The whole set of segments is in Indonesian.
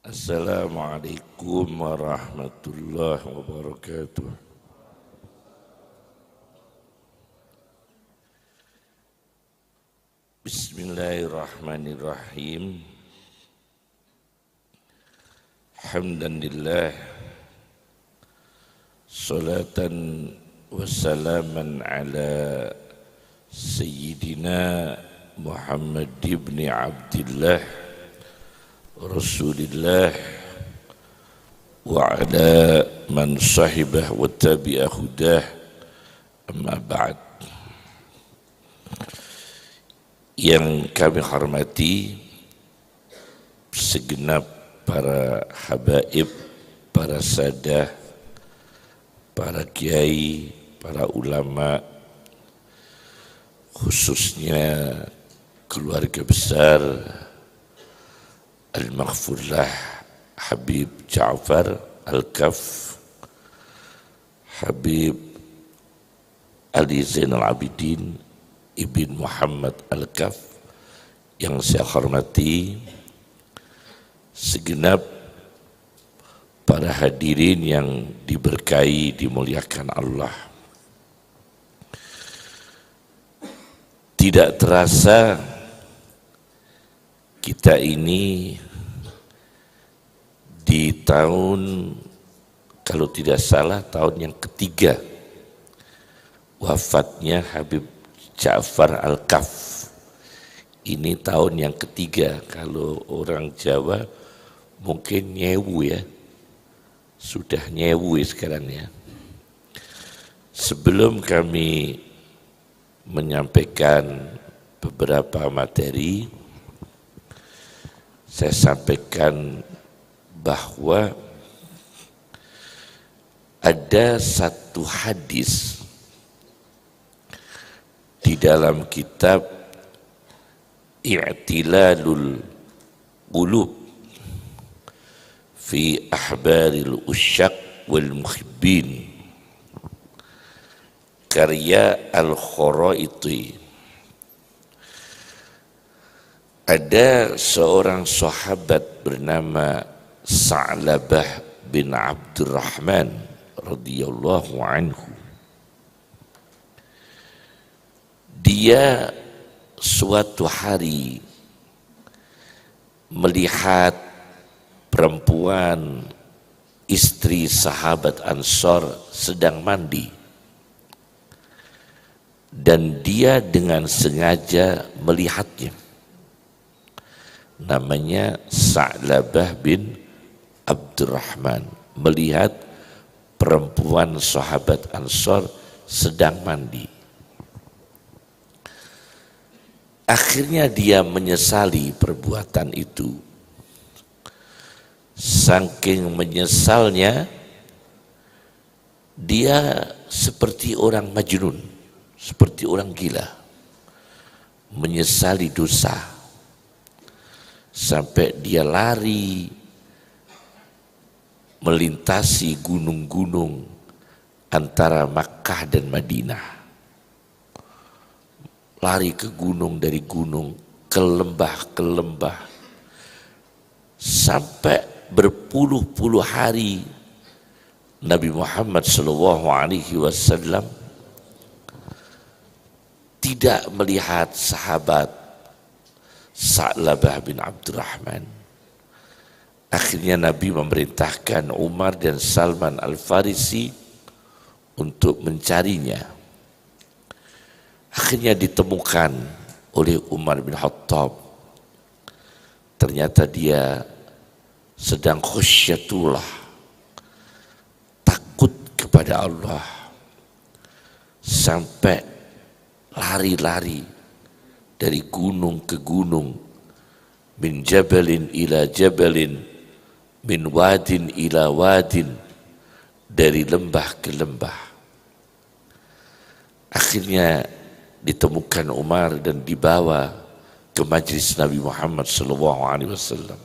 Assalamualaikum warahmatullahi wabarakatuh. Bismillahirrahmanirrahim. Hamdan lillah, salatan wassalaman ala Sayyidina Muhammad ibn Abdillah Rasulillah wa ala man sahibah wa tabi'ah hudah, amma ba'd. Yang kami hormati segenap para habaib, para sadah, para kiai, para ulama, khususnya keluarga besar Al-Maghfurlah Habib Ja'far Al-Kaf, Habib Ali Zainal Abidin Ibn Muhammad Al-Kaf, yang saya hormati segenap para hadirin yang diberkahi, dimuliakan Allah. Tidak terasa kita ini di tahun, kalau tidak salah, tahun yang ketiga wafatnya Habib Ja'far Al-Kaf. Ini tahun yang ketiga, kalau orang Jawa mungkin nyewu ya, sudah nyewu sekarang ya. Sebelum kami menyampaikan beberapa materi, saya sampaikan bahwa ada satu hadis di dalam kitab I'tilalul Qulub fi Ahbaril Usyaq wal Muhibbin, karya Al-Khuraiti. Ada seorang sahabat bernama Sa'labah bin Abdurrahman radhiyallahu anhu. Dia suatu hari melihat perempuan istri sahabat Ansor sedang mandi, dan dia dengan sengaja melihatnya. Namanya Sa'labah bin Abdurrahman, melihat perempuan sahabat Ansor sedang mandi. Akhirnya dia menyesali perbuatan itu. Saking menyesalnya, dia seperti orang majnun, seperti orang gila, menyesali dosa. Sampai dia lari melintasi gunung-gunung antara Makkah dan Madinah. Lari ke gunung, dari gunung ke lembah, sampai berpuluh-puluh hari Nabi Muhammad SAW tidak melihat sahabat Sa'labah bin Abdurrahman. Akhirnya Nabi memerintahkan Umar dan Salman Al-Farisi untuk mencarinya. Akhirnya ditemukan oleh Umar bin Khattab. Ternyata dia sedang khusyatullah, takut kepada Allah, sampai lari-lari dari gunung ke gunung, min jabalin ila jabalin, min wadin ila wadin, dari lembah ke lembah. Akhirnya ditemukan Umar dan dibawa ke majlis Nabi Muhammad SAW.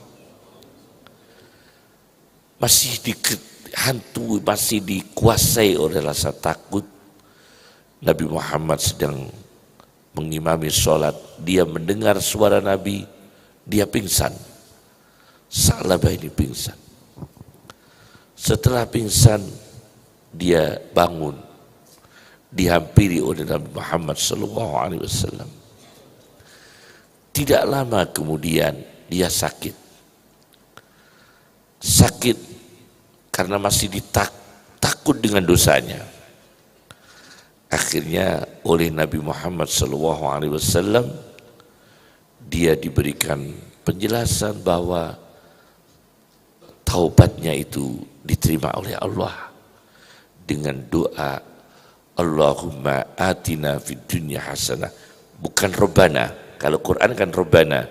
Masih dihantui, masih dikuasai oleh rasa takut. Nabi Muhammad sedang mengimami sholat, dia mendengar suara Nabi, dia pingsan. Sa'labah ini pingsan. Setelah pingsan, dia bangun, dihampiri oleh Nabi Muhammad SAW. Tidak lama kemudian dia sakit karena masih takut dengan dosanya. Akhirnya oleh Nabi Muhammad SAW dia diberikan penjelasan bahwa taubatnya itu diterima oleh Allah dengan doa Allahumma atina fid dunya hasanah, bukan Rabbana. Kalau Quran kan Rabbana,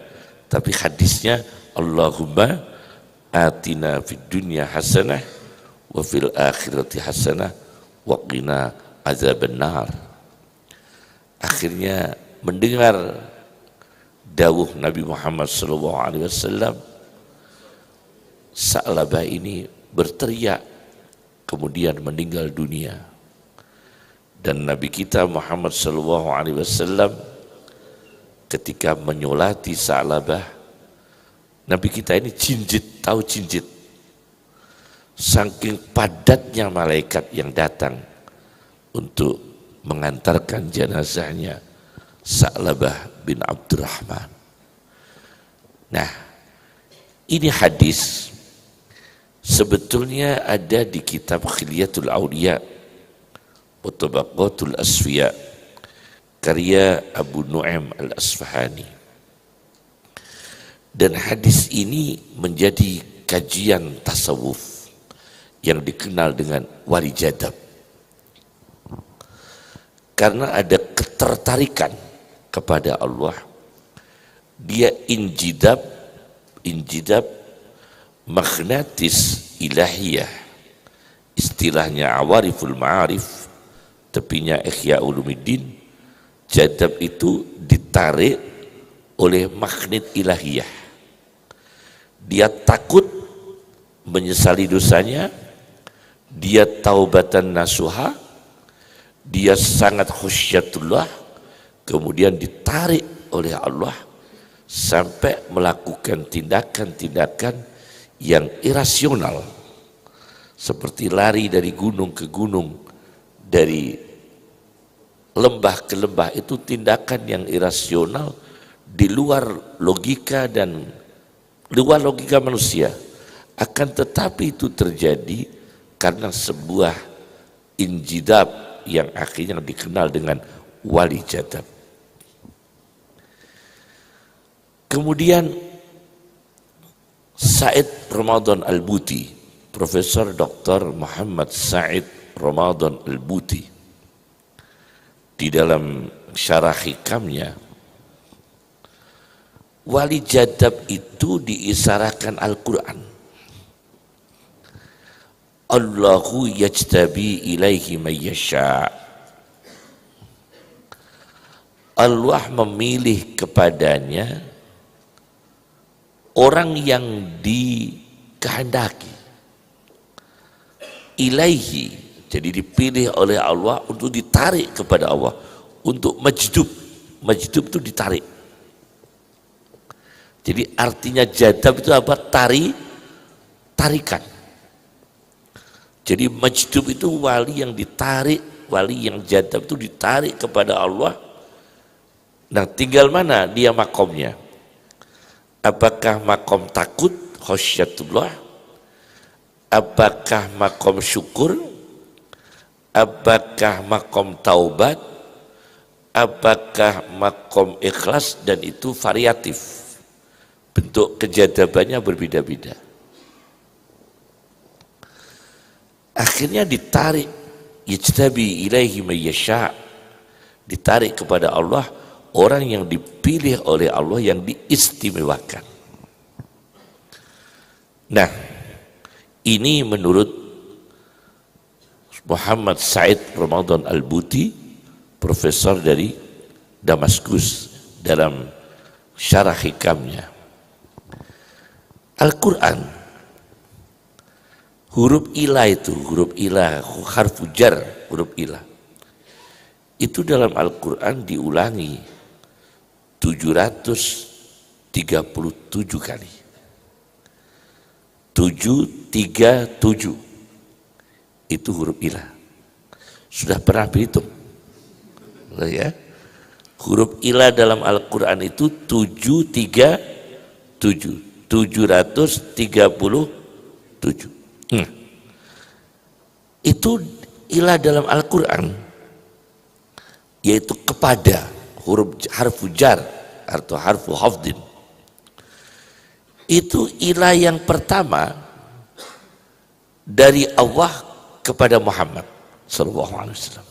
tapi hadisnya Allahumma atina fid dunya hasanah wa fil akhirati hasanah wa qina azabannar. Akhirnya mendengar dawuh Nabi Muhammad SAW, Sa'labah ini berteriak kemudian meninggal dunia. Dan Nabi kita Muhammad SAW ketika menyolati Sa'labah, Nabi kita ini jinjit, tahu jinjit, saking padatnya malaikat yang datang untuk mengantarkan jenazahnya Sa'labah bin Abdurrahman. Nah, ini hadis sebetulnya ada di kitab Khilyatul Awliya wa Tabaqatul Asfiya karya Abu Nu'aim Al-Asfahani. Dan hadis ini menjadi kajian tasawuf yang dikenal dengan wali jadab, karena ada ketertarikan kepada Allah. Dia injidab magnatis ilahiyah, istilahnya awariful ma'arif, tepinya Ihya Ulumuddin. Jadab itu ditarik oleh magnet ilahiyah. Dia takut menyesali dosanya, dia taubatan nasuha, dia sangat khusyatullah, kemudian ditarik oleh Allah sampai melakukan tindakan-tindakan yang irasional, seperti lari dari gunung ke gunung, dari lembah ke lembah. Itu tindakan yang irasional, di luar logika dan luar logika manusia. Akan tetapi itu terjadi karena sebuah injidab yang akhirnya dikenal dengan wali jadab. Kemudian Said Ramadan Al-Buti, Profesor Dr. Muhammad Said Ramadan Al-Buti, di dalam syarah hikamnya, wali jadab itu diisarakan Al-Quran. Allahu yajtabi ilaihi man yasha'. Allah memilih kepadanya orang yang dikehendaki. Ilaihi, jadi dipilih oleh Allah untuk ditarik kepada Allah, untuk majdub. Majdub itu ditarik. Jadi artinya jadab itu apa? Tarikan. Jadi majdub itu wali yang ditarik, wali yang jadab itu ditarik kepada Allah. Nah, tinggal mana dia makomnya? Apakah makom takut, khasyatullah? Apakah makom syukur? Apakah makom taubat? Apakah makom ikhlas? Dan itu variatif. Bentuk kejadabannya berbeda-beda. Akhirnya ditarik, yajtabi ilaihi man yasha', ditarik kepada Allah, orang yang dipilih oleh Allah, yang diistimewakan. Nah, ini menurut Muhammad Said Ramadan Al-Buti, profesor dari Damaskus, dalam syarah hikamnya. Al-Quran, huruf ilah itu, huruf ilah, harfu jar, huruf ilah, itu dalam Al-Quran diulangi 737 kali. 737. Itu huruf ilah. Sudah pernah berhitung? Ya. Huruf ilah dalam Al-Quran itu 737. 737. Itu ilah dalam Al-Quran, yaitu kepada huruf harfu jar atau harfu hafdin. Itu ilah yang pertama dari Allah kepada Muhammad sallallahu alaihi wasallam.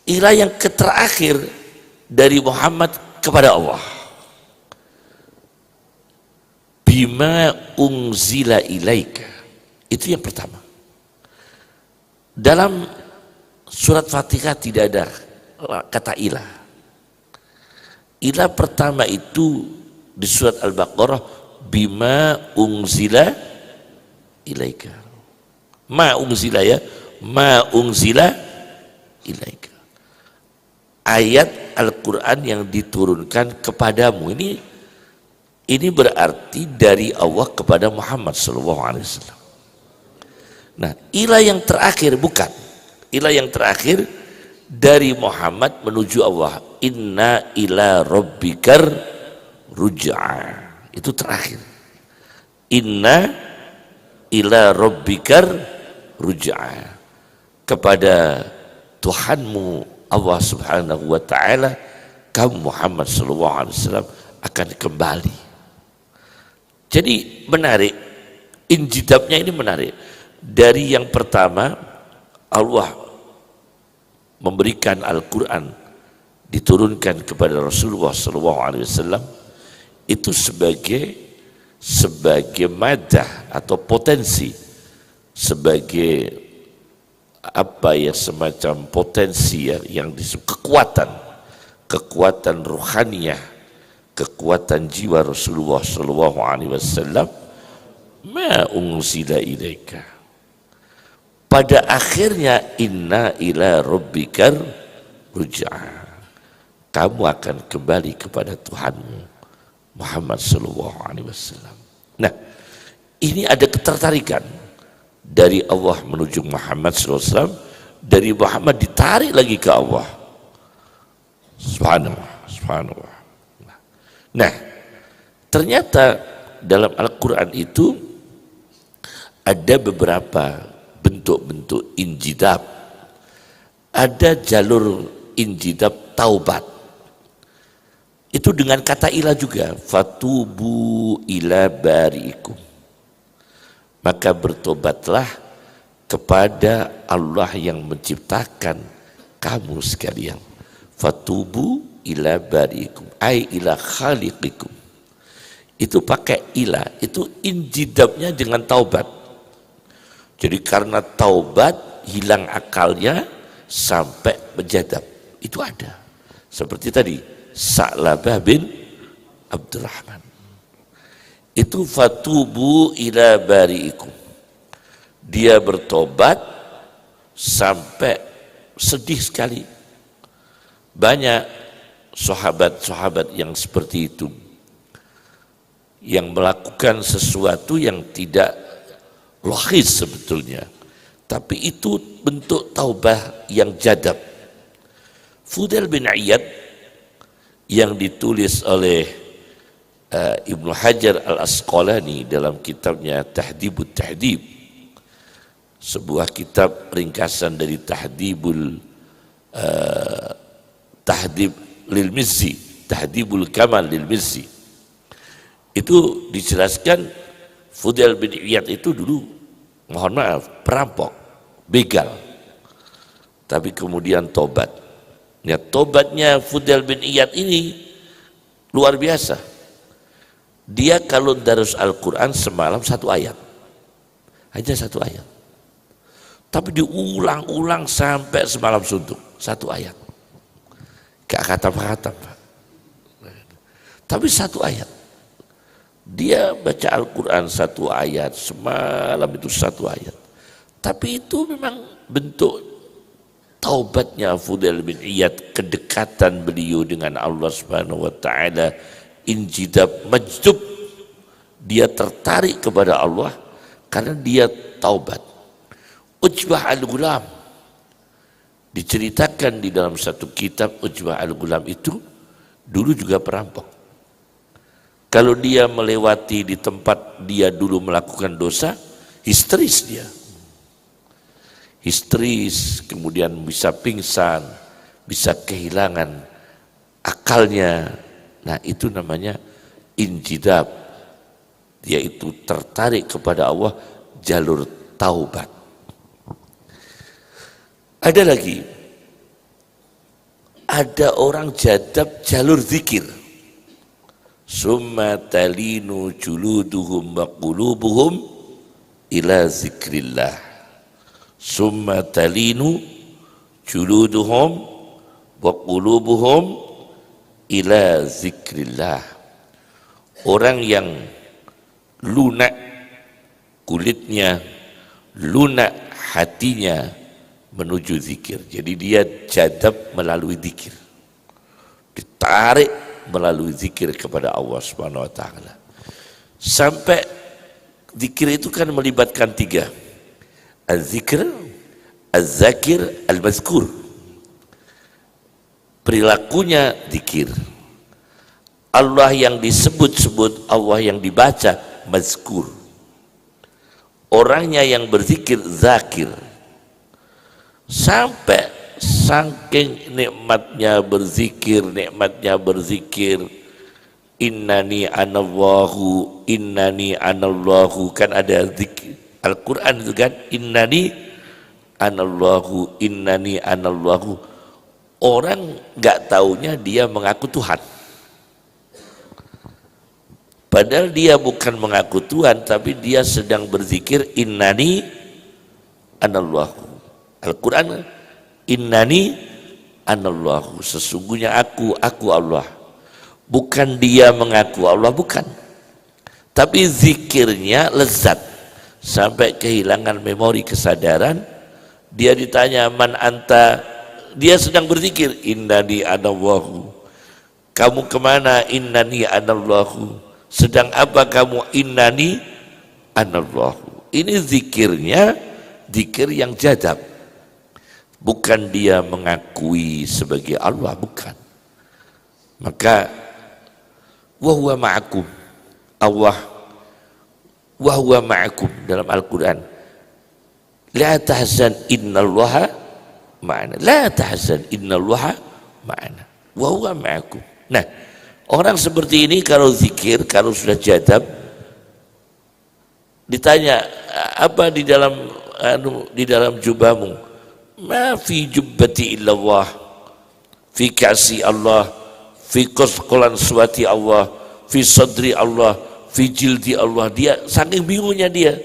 Ilah yang terakhir dari Muhammad kepada Allah. Bima unzila ilaika. Itu yang pertama. Dalam surat Fatihah tidak ada kata ilah. Ilah pertama itu di surat Al-Baqarah, bima unzila ilaika. Ma unzila ya, ma unzila ilaika. Ayat Al-Quran yang diturunkan kepadamu. Ini berarti dari Allah kepada Muhammad SAW. Nah, ilah yang terakhir bukan. Ilah yang terakhir dari Muhammad menuju Allah. Inna ila rabbikar ruj'a. Itu terakhir. Inna ila rabbikar ruj'a. Kepada Tuhanmu Allah Subhanahu wa ta'ala, kamu Muhammad SAW akan kembali. Jadi menarik, injidabnya ini menarik. Dari yang pertama, Allah memberikan Al-Quran diturunkan kepada Rasulullah SAW itu sebagai madah atau potensi, sebagai apa ya, semacam potensi ya, yang disebut kekuatan ruhaniyah, kekuatan jiwa Rasulullah SAW. Ma unzila ilaika. Pada akhirnya inna ila rabbikar ruj'a. Kamu akan kembali kepada Tuhanmu Muhammad SAW. Nah, ini ada ketertarikan dari Allah menuju Muhammad SAW, dari Muhammad ditarik lagi ke Allah. Subhanallah. Nah, ternyata dalam Al-Quran itu ada beberapa bentuk-bentuk injidab. Ada jalur injidab taubat. Itu dengan kata ilah juga. Fatubu ila bari'ikum. Maka bertobatlah kepada Allah yang menciptakan kamu sekalian. Fatubu ila bari'ikum. Ay ila khaliqikum. Itu pakai ilah. Itu injidabnya dengan taubat. Jadi karena taubat hilang akalnya sampai menjadab. Itu ada. Seperti tadi Sa'labah bin Abdurrahman. Itu fatubu ila bari'ikum. Dia bertobat sampai sedih sekali. Banyak sahabat-sahabat yang seperti itu, yang melakukan sesuatu yang tidak logis sebetulnya, tapi itu bentuk taubah yang jadab. Fudail bin Iyad yang ditulis oleh Ibnu Hajar Al-Asqalani dalam kitabnya Tahdhibut Tahdhib, sebuah kitab ringkasan dari Tahdhibul Tahdhib lil Mizzi, Tahdhibul Kamal lil Mizzi. Itu dijelaskan Fudail bin Iyad itu dulu, mohon maaf, perampok, begal, tapi kemudian tobat. Ya, tobatnya Fudail bin Iyad ini luar biasa. Dia kalau darus Al-Quran semalam satu ayat, hanya satu ayat, tapi diulang-ulang sampai semalam suntuk, satu ayat, gak khatam-khatam, tapi satu ayat. Dia baca Al-Quran satu ayat, semalam itu satu ayat. Tapi itu memang bentuk taubatnya Fudail bin Iyad, kedekatan beliau dengan Allah Subhanahu wa ta'ala, injidab majdub Dia tertarik kepada Allah karena dia taubat. Ujbah al-Ghulam, diceritakan di dalam satu kitab, Ujbah al-Ghulam itu dulu juga perampok. Kalau dia melewati di tempat dia dulu melakukan dosa, histeris dia. Histeris, kemudian bisa pingsan, bisa kehilangan akalnya. Nah, itu namanya injidab, yaitu tertarik kepada Allah, jalur taubat. Ada lagi, ada orang jadab jalur zikir. Summa talinu juluduhum wa qulubuhum ila zikrillah. Summa talinu juluduhum wa qulubuhum ila zikrillah. Orang yang lunak kulitnya, lunak hatinya menuju zikir. Jadi dia jadab melalui zikir, ditarik melalui zikir kepada Allah Subhanahu wa taala. Sampai zikir itu kan melibatkan tiga: az-zikr, az-zakir, al-mazkur. Perilakunya zikir. Allah yang disebut-sebut, Allah yang dibaca, mazkur. Orangnya yang berzikir, zakir. Sampai saking nikmatnya berzikir, innani anallahu, innani anallahu, kan ada zikir Al-Quran itu kan, innani anallahu, innani anallahu. Orang nggak taunya dia mengaku Tuhan, padahal dia bukan mengaku Tuhan, tapi dia sedang berzikir innani anallahu. Al-Quran, innani anallahu, sesungguhnya aku Allah. Bukan dia mengaku Allah, bukan, tapi zikirnya lezat sampai kehilangan memori kesadaran. Dia ditanya, man anta, dia sedang berzikir, innani anallahu. Kamu kemana? Innani anallahu. Sedang apa kamu? Innani anallahu. Ini zikirnya zikir yang jadab, bukan dia mengakui sebagai Allah, bukan. Maka wahuwa ma'akum, Allah wahuwa ma'akum dalam Al-Quran, la tahzan innallaha ma'ana, la tahzan innallaha ma'ana, wahuwa ma'akum. Nah, orang seperti ini kalau zikir, kalau sudah jadab, ditanya apa di dalam jubahmu? Ma fi jubbati illallah, fi kasi Allah, fi qasqalan suwati Allah, fi sadri Allah, fi jildi Allah. Dia saking bingungnya dia,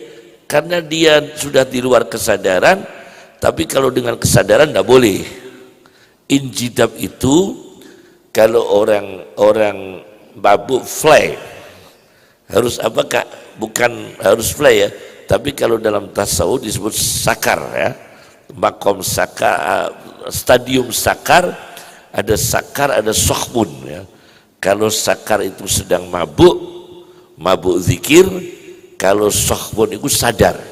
karena dia sudah di luar kesadaran. Tapi kalau dengan kesadaran tidak boleh. Injidab itu kalau orang mabuk fly, harus apa kak? Bukan harus fly ya, tapi kalau dalam tasawuf disebut sakar ya. Makom sakar, stadium sakar, ada sohbun ya. Kalau sakar itu sedang mabuk zikir. Kalau sohbun itu sadar.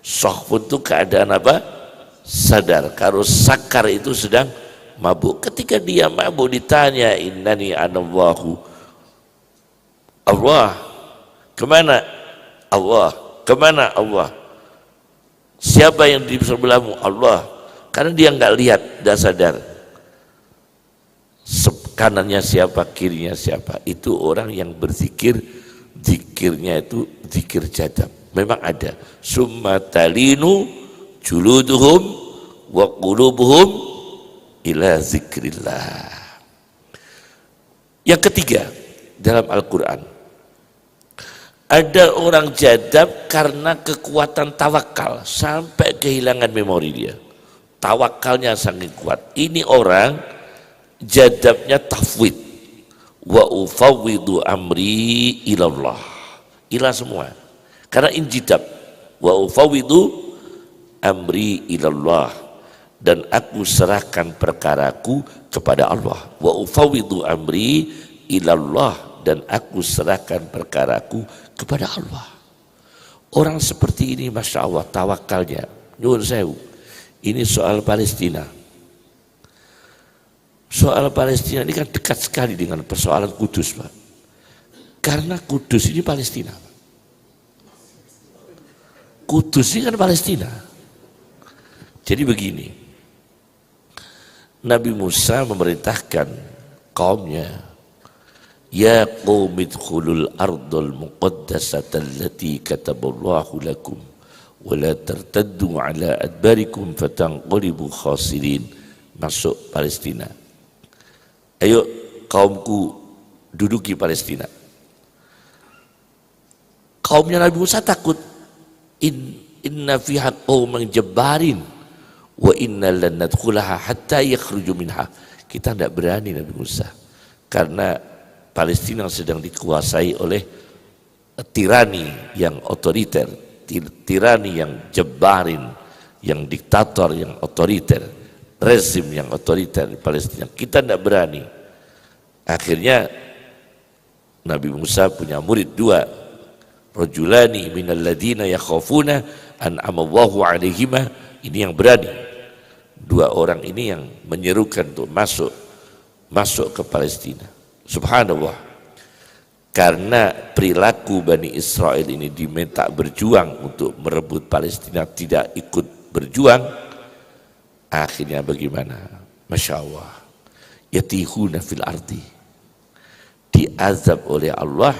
Sohbun itu keadaan apa? Sadar. Kalau sakar itu sedang mabuk. Ketika dia mabuk ditanya, innani anallahu, Allah kemana? Allah kemana? Allah. Siapa yang di sebelahmu? Allah. Karena dia nggak lihat, tidak sadar kanannya siapa, kirinya siapa. Itu orang yang berzikir, zikirnya itu zikir jadab. Memang ada. Summa talinu juluduhum wa qulubuhum ila zikrillah. Yang ketiga dalam Al-Quran, ada orang jadab karena kekuatan tawakal sampai kehilangan memori dia. Tawakalnya sangat kuat. Ini orang jadabnya tafwid. Wa ufawwidu amri ilallah. Ilah semua. Karena injidab. Wa ufawwidu amri ilallah. Dan aku serahkan perkaraku kepada Allah. Wa ufawwidu amri ilallah. dan aku serahkan perkaraku kepada Allah. Orang seperti ini Masya Allah tawakalnya. Nyuwun sewu. Ini soal Palestina. Soal Palestina ini kan dekat sekali dengan persoalan Kudus, Pak. Karena Kudus ini Palestina. Kudus ini kan Palestina. Jadi begini, Nabi Musa memerintahkan kaumnya, ya qaumi idkhulul ardal muqaddasata allati kataballahu lakum wa la tartaddu ala adbarikum fatanqalibu khasirin. Masuk Palestina. Ayo kaumku duduki Palestina. Kaumnya Nabi Musa takut, inna fiha qauman jabbarin wa inna lan nadkhulaha hatta yakhruju minha. Kita tidak berani Nabi Musa karena Palestina sedang dikuasai oleh tirani yang otoriter, tirani yang jabbarin, yang diktator, yang otoriter, rezim yang otoriter di Palestina. Kita tidak berani. Akhirnya Nabi Musa punya murid dua, rajulani minal ladina yakhafuna an'amallahu alaihima. Ini yang berani. Dua orang ini yang menyerukan untuk masuk ke Palestina. Subhanallah. Karena perilaku Bani Israel ini diminta berjuang untuk merebut Palestina, tidak ikut berjuang, akhirnya bagaimana? Masya Allah. Yatihuna fil ardi. Diazab oleh Allah.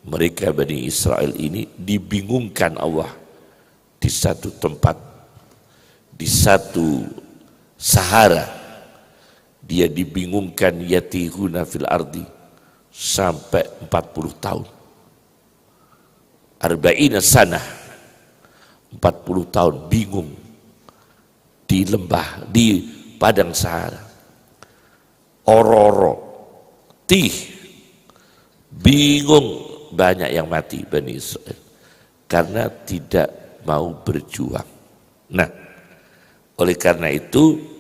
Mereka Bani Israel ini dibingungkan Allah di satu tempat, di satu Sahara. Dia dibingungkan yatihuna fil ardi sampai 40 tahun. Arba'ina sanah, 40 tahun bingung di lembah, di padang Sahara. Ororo, tih, bingung, banyak yang mati Bani Israel karena tidak mau berjuang. Nah, oleh karena itu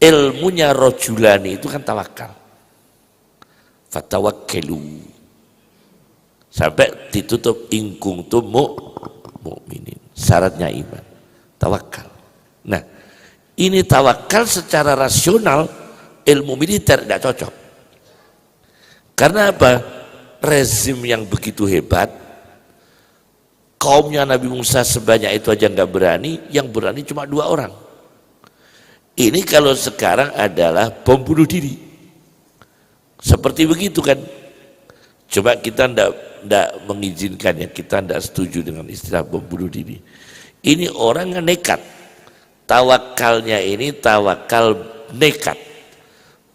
ilmunya rojulani itu kan tawakal. Fatawakkalu sampai ditutup in kuntum mu'minin. Syaratnya iman, tawakal. Nah, ini tawakal secara rasional ilmu militer tidak cocok. Karena apa? Rezim yang begitu hebat, kaumnya Nabi Musa sebanyak itu aja nggak berani, yang berani cuma 2 orang. Ini kalau sekarang adalah bom bunuh diri. Seperti begitu kan. Coba kita ndak mengizinkan ya, kita ndak setuju dengan istilah bom bunuh diri. Ini orang yang nekat. Tawakalnya ini tawakal nekat.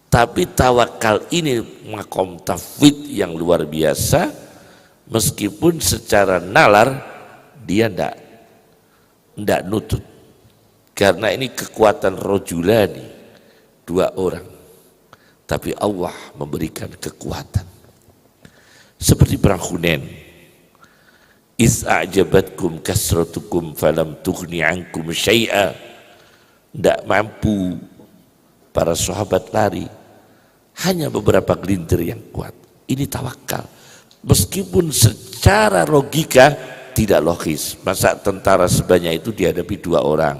Tapi tawakal ini makom tafwid yang luar biasa, meskipun secara nalar dia ndak nutut. Karena ini kekuatan rojulani, 2 orang. Tapi Allah memberikan kekuatan. Seperti perang Hunain. Iz a'jabatkum kasratukum falam tughni ankum syai'a. Ndak mampu para sahabat lari. Hanya beberapa gelintir yang kuat. Ini tawakal. Meskipun secara logika tidak logis. Masa tentara sebanyak itu dihadapi 2 orang.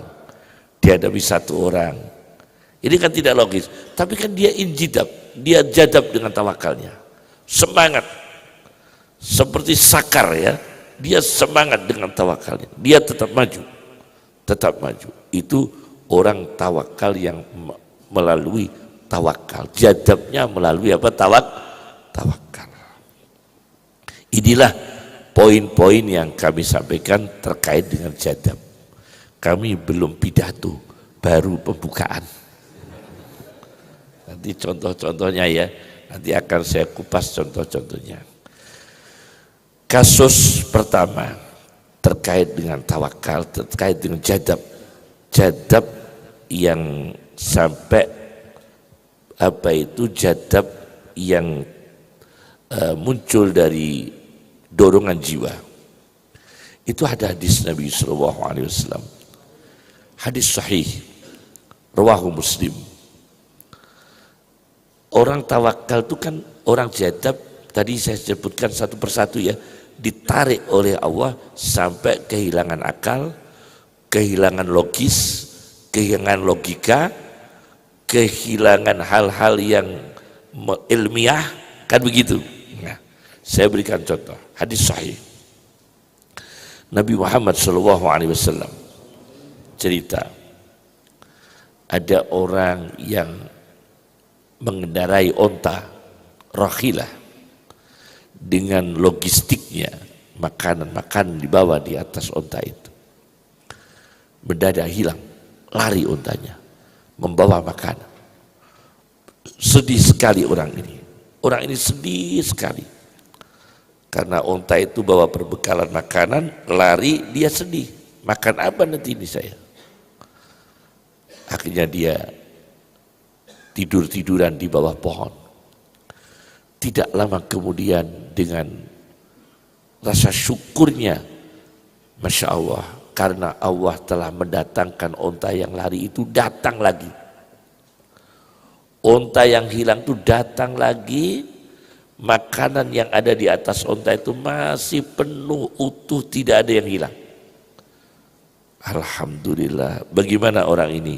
Dihadapi 1 orang. Ini kan tidak logis. Tapi kan dia injidab. Dia jadab dengan tawakalnya. Semangat. Seperti sakar ya. Dia semangat dengan tawakalnya. Dia tetap maju. Tetap maju. Itu orang tawakal yang melalui tawakal. Jadabnya melalui apa? Tawakal. Inilah poin-poin yang kami sampaikan terkait dengan jadab. Kami belum pidato, baru pembukaan. Nanti contoh-contohnya ya, nanti akan saya kupas contoh-contohnya. Kasus pertama terkait dengan tawakal, terkait dengan jadab. Jadab yang sampai apa itu jadab yang muncul dari dorongan jiwa. Itu ada hadis Nabi sallallahu alaihi wasallam. Hadis sahih rawahu Muslim. Orang tawakal itu kan orang jadab, tadi saya sebutkan satu persatu ya, ditarik oleh Allah sampai kehilangan akal, kehilangan logis, kehilangan logika, kehilangan hal-hal yang ilmiah, kan begitu. Nah, saya berikan contoh hadis sahih Nabi Muhammad SAW cerita, ada orang yang mengendarai onta rakhilah dengan logistiknya, makanan dibawa di atas onta itu. Mendadak hilang, lari ontanya, membawa makanan. Sedih sekali orang ini. Orang ini sedih sekali. Karena onta itu bawa perbekalan makanan, lari, dia sedih. Makan apa nanti ini saya? Akhirnya dia tidur-tiduran di bawah pohon. Tidak lama kemudian dengan rasa syukurnya, Masya Allah, karena Allah telah mendatangkan onta yang lari itu datang lagi. Onta yang hilang itu datang lagi, makanan yang ada di atas onta itu masih penuh, utuh, tidak ada yang hilang. Alhamdulillah. Bagaimana orang ini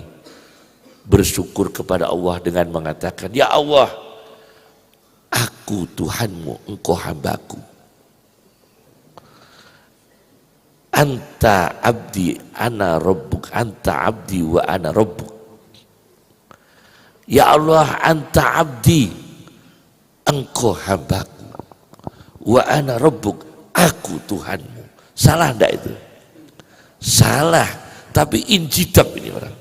bersyukur kepada Allah dengan mengatakan, ya Allah, aku Tuhanmu, engkau hambaku. Anta abdi, ana rabbuk, anta abdi wa ana rabbuk. Ya Allah, anta abdi, engkau hambaku, wa ana rabbuk, aku Tuhanmu. Salah enggak itu? Salah, tapi injidab ini orang.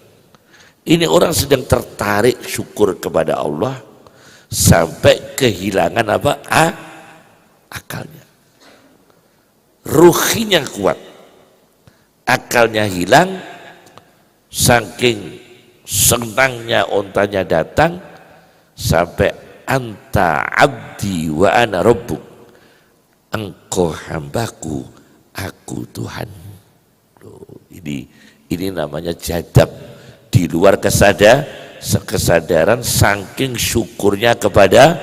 Ini orang sedang tertarik syukur kepada Allah sampai kehilangan apa? Akalnya. Ruhinya kuat. Akalnya hilang, saking senangnya ontanya datang sampai anta abdi wa ana rabbuk. Engkau hambaku, aku Tuhan. Ini namanya jadab. Di luar kesadaran saking syukurnya kepada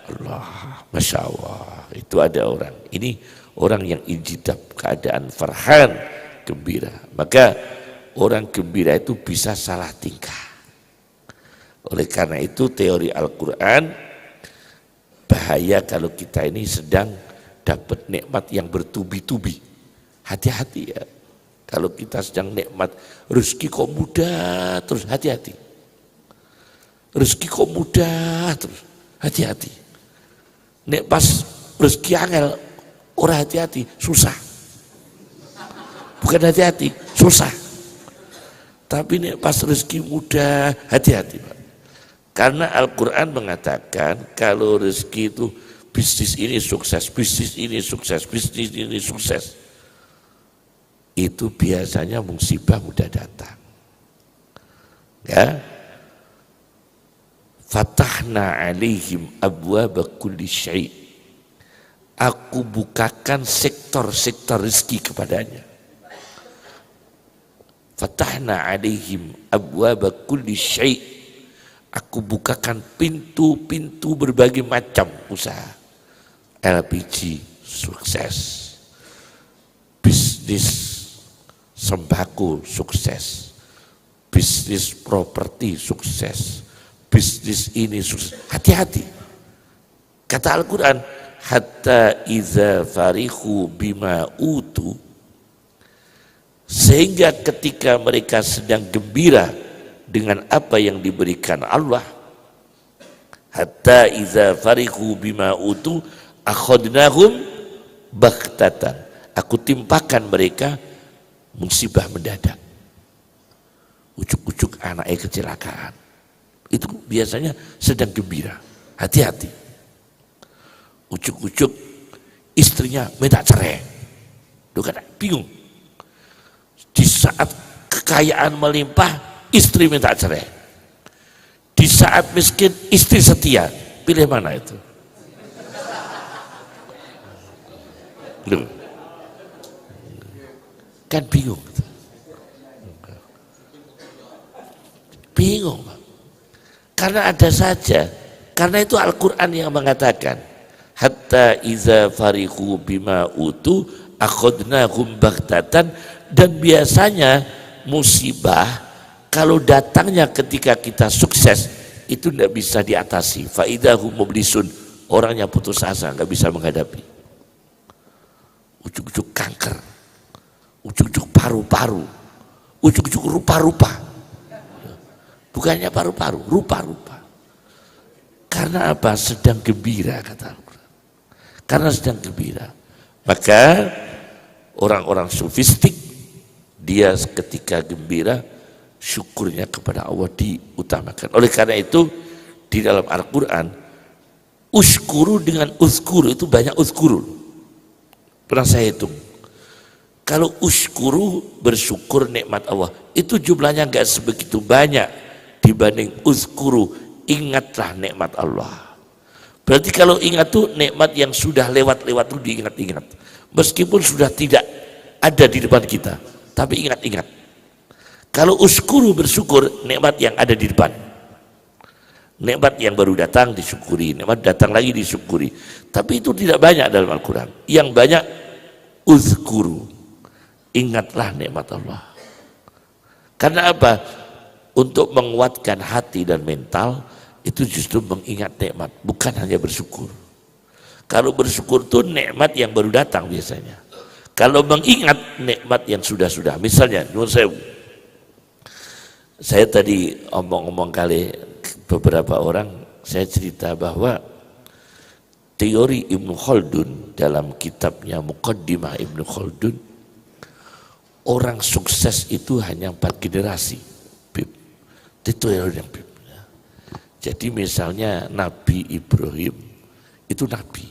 Allah. Masya Allah, itu ada orang. Ini orang yang injidab, keadaan farhan, gembira. Maka orang gembira itu bisa salah tingkah. Oleh karena itu teori Al-Quran, bahaya kalau kita ini sedang dapat nikmat yang bertubi-tubi. Hati-hati ya. Kalau kita sedang nikmat, rezeki kok mudah terus, hati-hati. Rezeki kok mudah terus, hati-hati. Nek pas rezeki angel, orang hati-hati, susah. Bukan hati-hati, susah. Tapi nek pas rezeki mudah, hati-hati. Karena Al-Quran mengatakan kalau rezeki itu bisnis ini sukses, bisnis ini sukses, bisnis ini sukses. Itu biasanya musibah mudah datang. Ya. Fatahna alaihim abwaba kulli syai'. Aku bukakan sektor-sektor rezeki kepadanya. Fatahna alaihim abwaba kulli syai'. Aku bukakan pintu-pintu berbagai macam usaha. LPG sukses. Bisnis sembako sukses, bisnis properti sukses, bisnis ini sukses. Hati-hati. Kata Al-Quran, hatta iza farihu bima utu, sehingga ketika mereka sedang gembira dengan apa yang diberikan Allah, hatta iza farihu bima utu akhadnahum baghtatan, aku timpakan mereka musibah mendadak. Ujuk-ujuk anaknya kecelakaan. Itu biasanya sedang gembira. Hati-hati. Ujuk-ujuk istrinya minta cerai. Lu kan bingung. Di saat kekayaan melimpah, istri minta cerai. Di saat miskin, istri setia. Pilih mana itu? Lu kan bingung, bingung, karena ada saja Karena itu Al-Quran yang mengatakan, hatta iza farihu bima utu akhadnahum baghtatan. Dan biasanya musibah kalau datangnya ketika kita sukses itu tidak bisa diatasi. Faidahum mublisun, orangnya putus asa, nggak bisa menghadapi. Ujuk-ujuk kanker, ujuk-ujuk paru-paru, ujuk-ujuk rupa-rupa. Bukannya paru-paru, rupa-rupa. Karena apa? Sedang gembira, kata Al-Quran. Karena sedang gembira. Maka orang-orang sufistik, dia ketika gembira, syukurnya kepada Allah diutamakan. Oleh karena itu, di dalam Al-Quran, uskuru dengan uzkuru itu banyak uzkuru. Pernah saya hitung. Kalau uskuru, bersyukur nikmat Allah, itu jumlahnya enggak sebegitu banyak dibanding uzkuru, ingatlah nikmat Allah. Berarti kalau ingat tuh nikmat yang sudah lewat-lewat tuh diingat-ingat. Meskipun sudah tidak ada di depan kita, tapi ingat-ingat. Kalau uskuru, bersyukur nikmat yang ada di depan. Nikmat yang baru datang disyukuri, nikmat datang lagi disyukuri. Tapi itu tidak banyak dalam Al-Quran. Yang banyak uzkuru, ingatlah nikmat Allah. Karena apa? Untuk menguatkan hati dan mental, itu justru mengingat nikmat, bukan hanya bersyukur. Kalau bersyukur itu nikmat yang baru datang biasanya. Kalau mengingat nikmat yang sudah-sudah, misalnya nyuwun sewu, saya tadi omong-omong kali beberapa orang, saya cerita bahwa teori Ibnu Khaldun dalam kitabnya Muqaddimah Ibnu Khaldun, orang sukses itu hanya 4 generasi. Itu yang Bib. Jadi misalnya Nabi Ibrahim itu Nabi,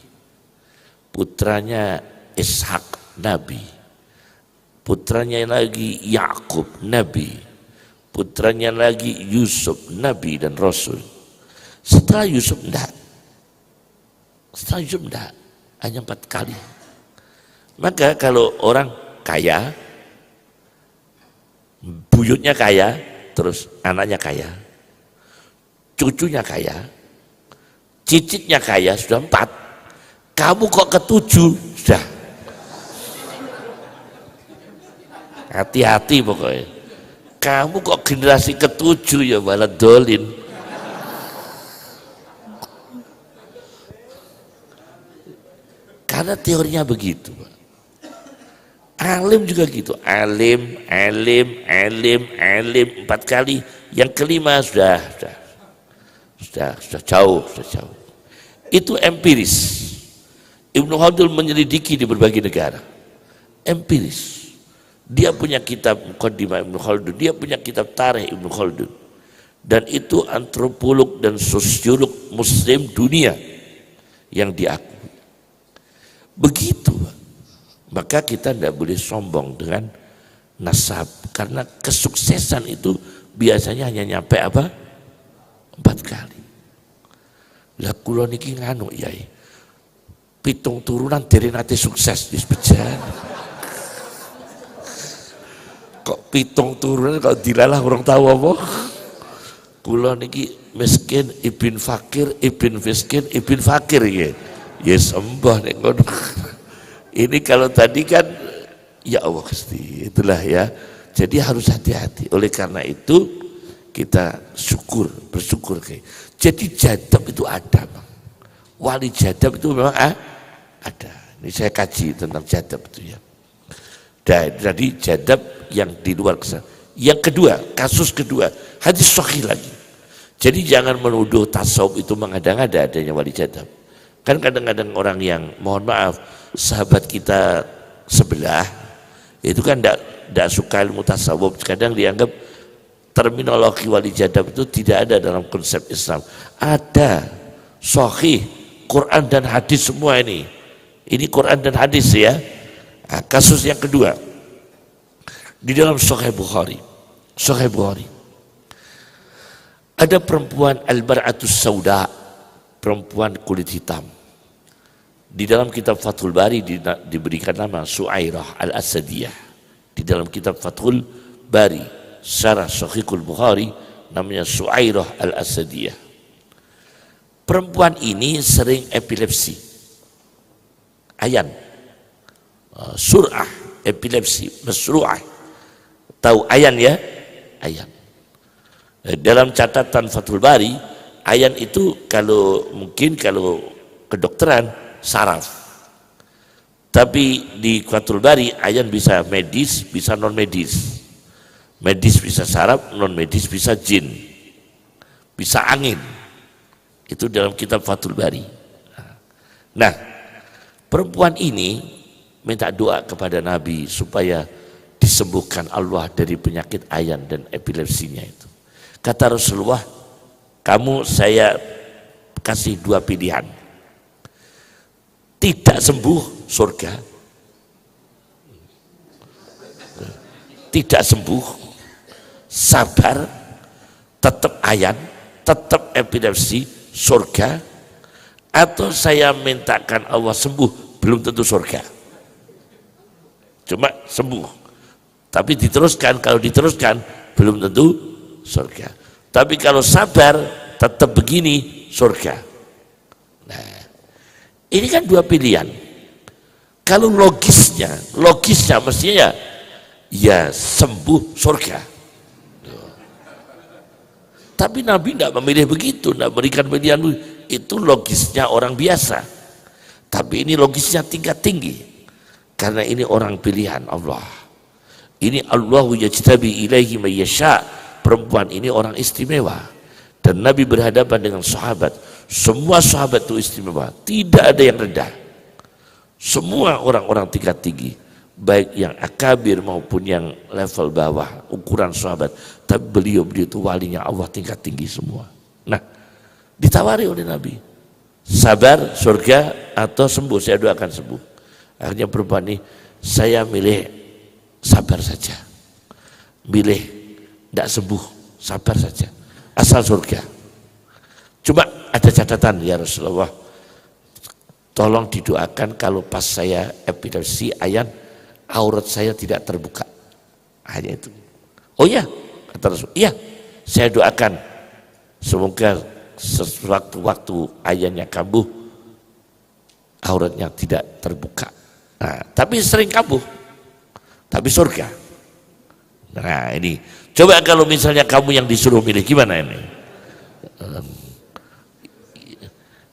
putranya Ishak Nabi, putranya lagi Yakub Nabi, putranya lagi Yusuf Nabi dan Rasul. Setelah Yusuf enggak, hanya 4 kali. Maka kalau orang kaya, buyutnya kaya, terus anaknya kaya, cucunya kaya, cicitnya kaya, sudah 4. Kamu kok ke-7 sudah. Hati-hati pokoknya. Kamu kok generasi ke-7 ya malah dolin. Karena teorinya begitu. Alim juga gitu, alim 4 kali, yang kelima sudah jauh. Itu empiris. Ibnu Khaldun menyelidiki di berbagai negara. Empiris. Dia punya kitab Muqaddimah Ibnu Khaldun, dia punya kitab Tarikh Ibnu Khaldun. Dan itu antropolog dan sosiolog muslim dunia yang diakui. Begitu. Maka kita tidak boleh sombong dengan nasab, karena kesuksesan itu biasanya hanya nyampe apa? 4 kali. Lah kula niki nganu Yai, 7 turunan dari nate sukses di sepejan. Kok 7 turunan kalau dilalah orang tahu apa? Kula niki miskin ibn fakir, ibn miskin, ibn fakir ya. Ya sembah nek ngono. Ini kalau tadi kan ya Allah Gusti, itulah ya. Jadi harus hati-hati. Oleh karena itu kita bersyukur. Jadi jadab itu ada, Bang. Wali jadab itu memang ada. Ini saya kaji tentang jadab itu ya. Jadi jadab yang di luar kesana. Yang kedua, kasus kedua, hadis sahih lagi. Jadi jangan menuduh tasawuf itu mengada-ngada adanya wali jadab. Kan kadang-kadang orang yang, mohon maaf, sahabat kita sebelah itu kan tidak suka ilmu tasawuf, kadang dianggap terminologi wali jadab itu tidak ada dalam konsep Islam. Ada, sahih, Quran dan hadis semua ini Quran dan hadis ya. Nah, kasus yang kedua di dalam Sahih Bukhari ada perempuan al-bar'atus sauda, perempuan kulit hitam. Di dalam kitab Fathul Bari diberikan nama Su'airah al-Asadiyah. Di dalam kitab Fathul Bari Syarah Sahihul Bukhari namanya Su'airah al-Asadiyah. Perempuan ini sering epilepsi. Ayan, surah, epilepsi, mesru'ah. Tahu ayan ya? Ayan. Dalam catatan Fathul Bari, ayan itu kalau kedokteran saraf. Tapi di Fathul Bari ayan bisa medis, bisa non medis. Medis bisa saraf, non medis bisa jin, bisa angin. Itu dalam kitab Fathul Bari. Nah, perempuan ini minta doa kepada Nabi supaya disembuhkan Allah dari penyakit ayan dan epilepsinya itu. Kata Rasulullah, kamu saya kasih dua pilihan. Tidak sembuh, surga. Tidak sembuh, sabar, tetap ayan, tetap epilepsi, surga. Atau saya mintakan Allah sembuh, belum tentu surga. Cuma sembuh. Tapi diteruskan, kalau diteruskan belum tentu surga. Tapi kalau sabar tetap begini, surga. Nah, ini kan dua pilihan. Kalau logisnya mestinya ya sembuh, surga. Tapi Nabi tidak memilih begitu, tidak memberikan pilihan. Itu logisnya orang biasa. Tapi ini logisnya tingkat tinggi. Karena ini orang pilihan Allah. Ini Allahu yajtabi ilaihi may yasha. Perempuan ini orang istimewa. Dan Nabi berhadapan dengan sahabat. Semua sahabat itu istimewa. Tidak ada yang rendah. Semua orang-orang tingkat tinggi. Baik yang akabir maupun yang level bawah. Ukuran sahabat. Tapi beliau itu walinya Allah tingkat tinggi semua. Nah, ditawari oleh Nabi. Sabar, surga, atau sembuh. Saya doakan sembuh. Akhirnya perempuan ini, saya milih sabar saja. Milih tidak sembuh, sabar saja. Asal surga. Cuma ada catatan ya Rasulullah. Tolong didoakan kalau pas saya epilepsi ayan, aurat saya tidak terbuka. Hanya itu. Oh iya, kata Rasul. Iya, saya doakan. Semoga sewaktu-waktu ayannya kambuh, auratnya tidak terbuka. Nah, tapi sering kambuh, tapi surga. Nah ini, coba kalau misalnya kamu yang disuruh milih, gimana ini?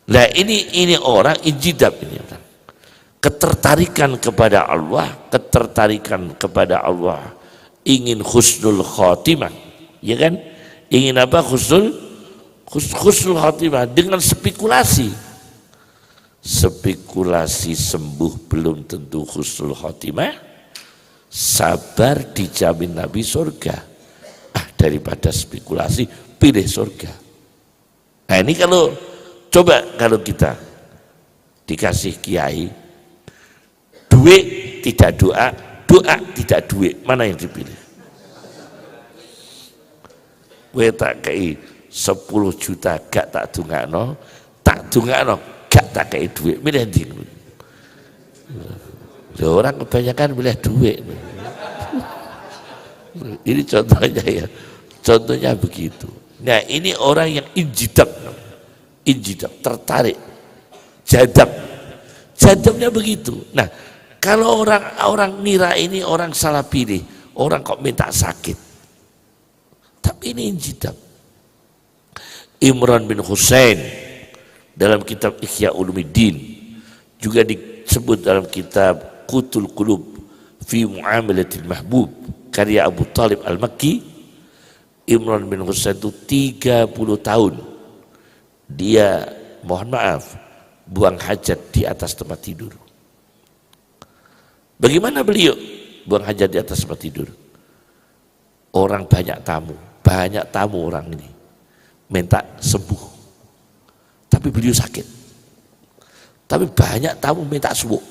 Nah ini orang injidab ini orang. Ketertarikan kepada Allah, ingin husnul khotimah, ya kan? Ingin apa? Husnul khotimah dengan spekulasi sembuh belum tentu husnul khotimah, sabar dijamin Nabi surga. Daripada spekulasi pilih surga. Nah ini kalau kita dikasih kiai, duit tidak doa, doa tidak duit, mana yang dipilih? Kowe tak kei 10 juta gak tak dungakno, gak tak kei duit, milih ndi? Orang kebanyakan milih duit. Ini contohnya ya, contohnya begitu. Nah ini orang yang injidab, tertarik, jadabnya begitu. Nah kalau orang ngira ini orang salah pilih, orang kok minta sakit, tapi ini injidab. Imran bin Husain dalam kitab Ihya Ulumuddin, juga disebut dalam kitab Qutul Qulub fi Muamalatil Mahbub karya Abu Talib Al-Makki. Imran bin Husain itu 30 tahun dia, mohon maaf, buang hajat di atas tempat tidur. Bagaimana beliau buang hajat di atas tempat tidur? Orang banyak tamu orang ini minta sembuh, tapi beliau sakit. Tapi banyak tamu minta sembuh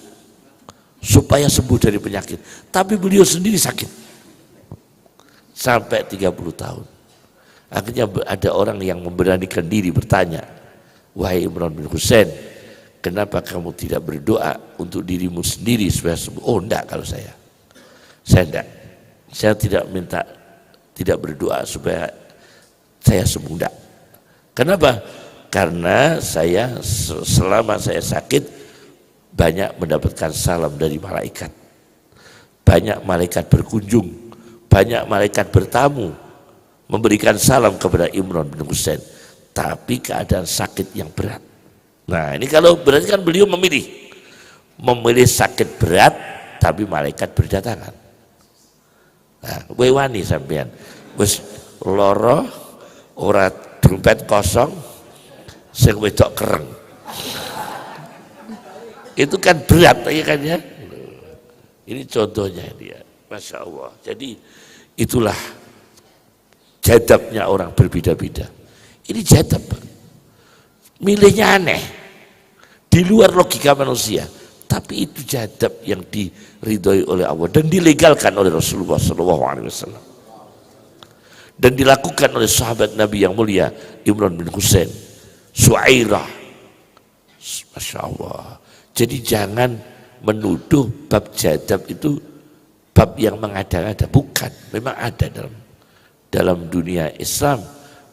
supaya sembuh dari penyakit, tapi beliau sendiri sakit sampai 30 tahun. Akhirnya ada orang yang memberanikan diri bertanya, wahai Imran bin Husain, kenapa kamu tidak berdoa untuk dirimu sendiri supaya sembuh? Oh enggak, kalau saya enggak, saya tidak berdoa supaya saya sembuh, enggak. Kenapa? Karena saya selama saya sakit banyak mendapatkan salam dari malaikat. Banyak malaikat berkunjung, banyak malaikat bertamu memberikan salam kepada Imran bin Husain, tapi keadaan sakit yang berat. Nah ini kalau berarti kan beliau memilih sakit berat tapi malaikat berdatangan. Nah, wani sampean wis loro ora dompet kosong sing wedok kereng. Itu kan berat ya kan ya. Ini contohnya dia, Masya Allah. Jadi itulah jadabnya orang berbeda-beda. Ini jadab, milihnya aneh, di luar logika manusia. Tapi itu jadab yang diridhoi oleh Allah dan dilegalkan oleh Rasulullah SAW. Dan dilakukan oleh sahabat Nabi yang mulia Imran bin Husain, Suairah. Masya Allah. Jadi jangan menuduh bab jadab itu bab yang mengada-ngada, bukan. Memang ada dalam dunia Islam,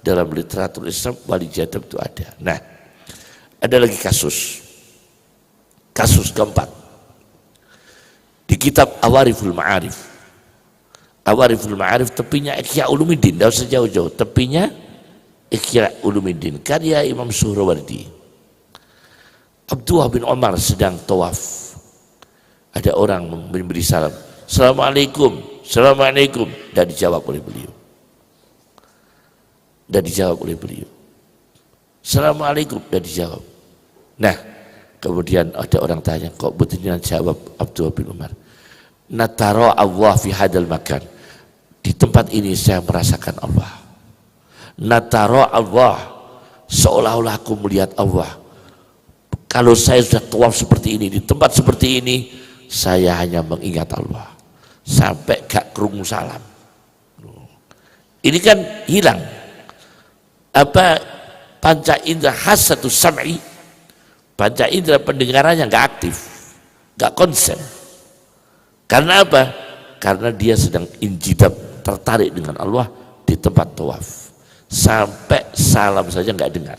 dalam literatur Islam wali jadab itu ada. Nah, ada lagi kasus keempat di kitab Awariful Ma'arif. Awariful Ma'arif tepinya Ihya Ulumuddin, tidak usah jauh-jauh, tepinya Ihya Ulumuddin karya Imam Suhrawardi. Abdullah bin Umar sedang tawaf. Ada orang memberi salam, Assalamualaikum, Assalamualaikum, dan dijawab oleh beliau. Assalamualaikum, dan dijawab. Nah, kemudian ada orang tanya, kok betulnya jawab Abdullah bin Umar, Natara Allah fi hadal makan. Di tempat ini saya merasakan Allah. Natara Allah, seolah-olah aku melihat Allah. Kalau saya sudah tawaf seperti ini, di tempat seperti ini, saya hanya mengingat Allah sampai gak kerungu salam. Ini kan hilang apa panca indera hasatus sam'i, panca indera pendengarannya gak aktif, gak konsen. Karena apa? Karena dia sedang injidab, tertarik dengan Allah di tempat tawaf, sampai salam saja gak dengar.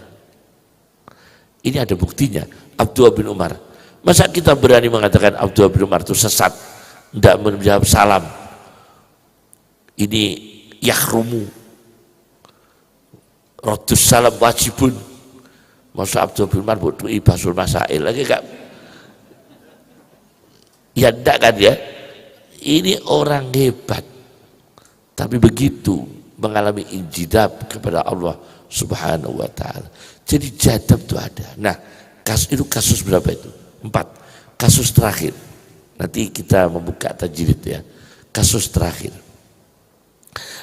Ini ada buktinya. Abdullah bin Umar, masa kita berani mengatakan Abdullah bin Umar itu sesat, tidak menjawab salam? Ini yahrumu, Raddus salam wajibun. Masa Abdullah bin Umar butuh ibasul masail lagi kak? Ya enggak kan ya? Ini orang hebat, tapi begitu mengalami injidab kepada Allah Subhanahu wa ta'ala. Jadi jadab itu ada. Nah, itu kasus berapa itu? 4. Kasus terakhir, nanti kita membuka tajwid ya. Kasus terakhir,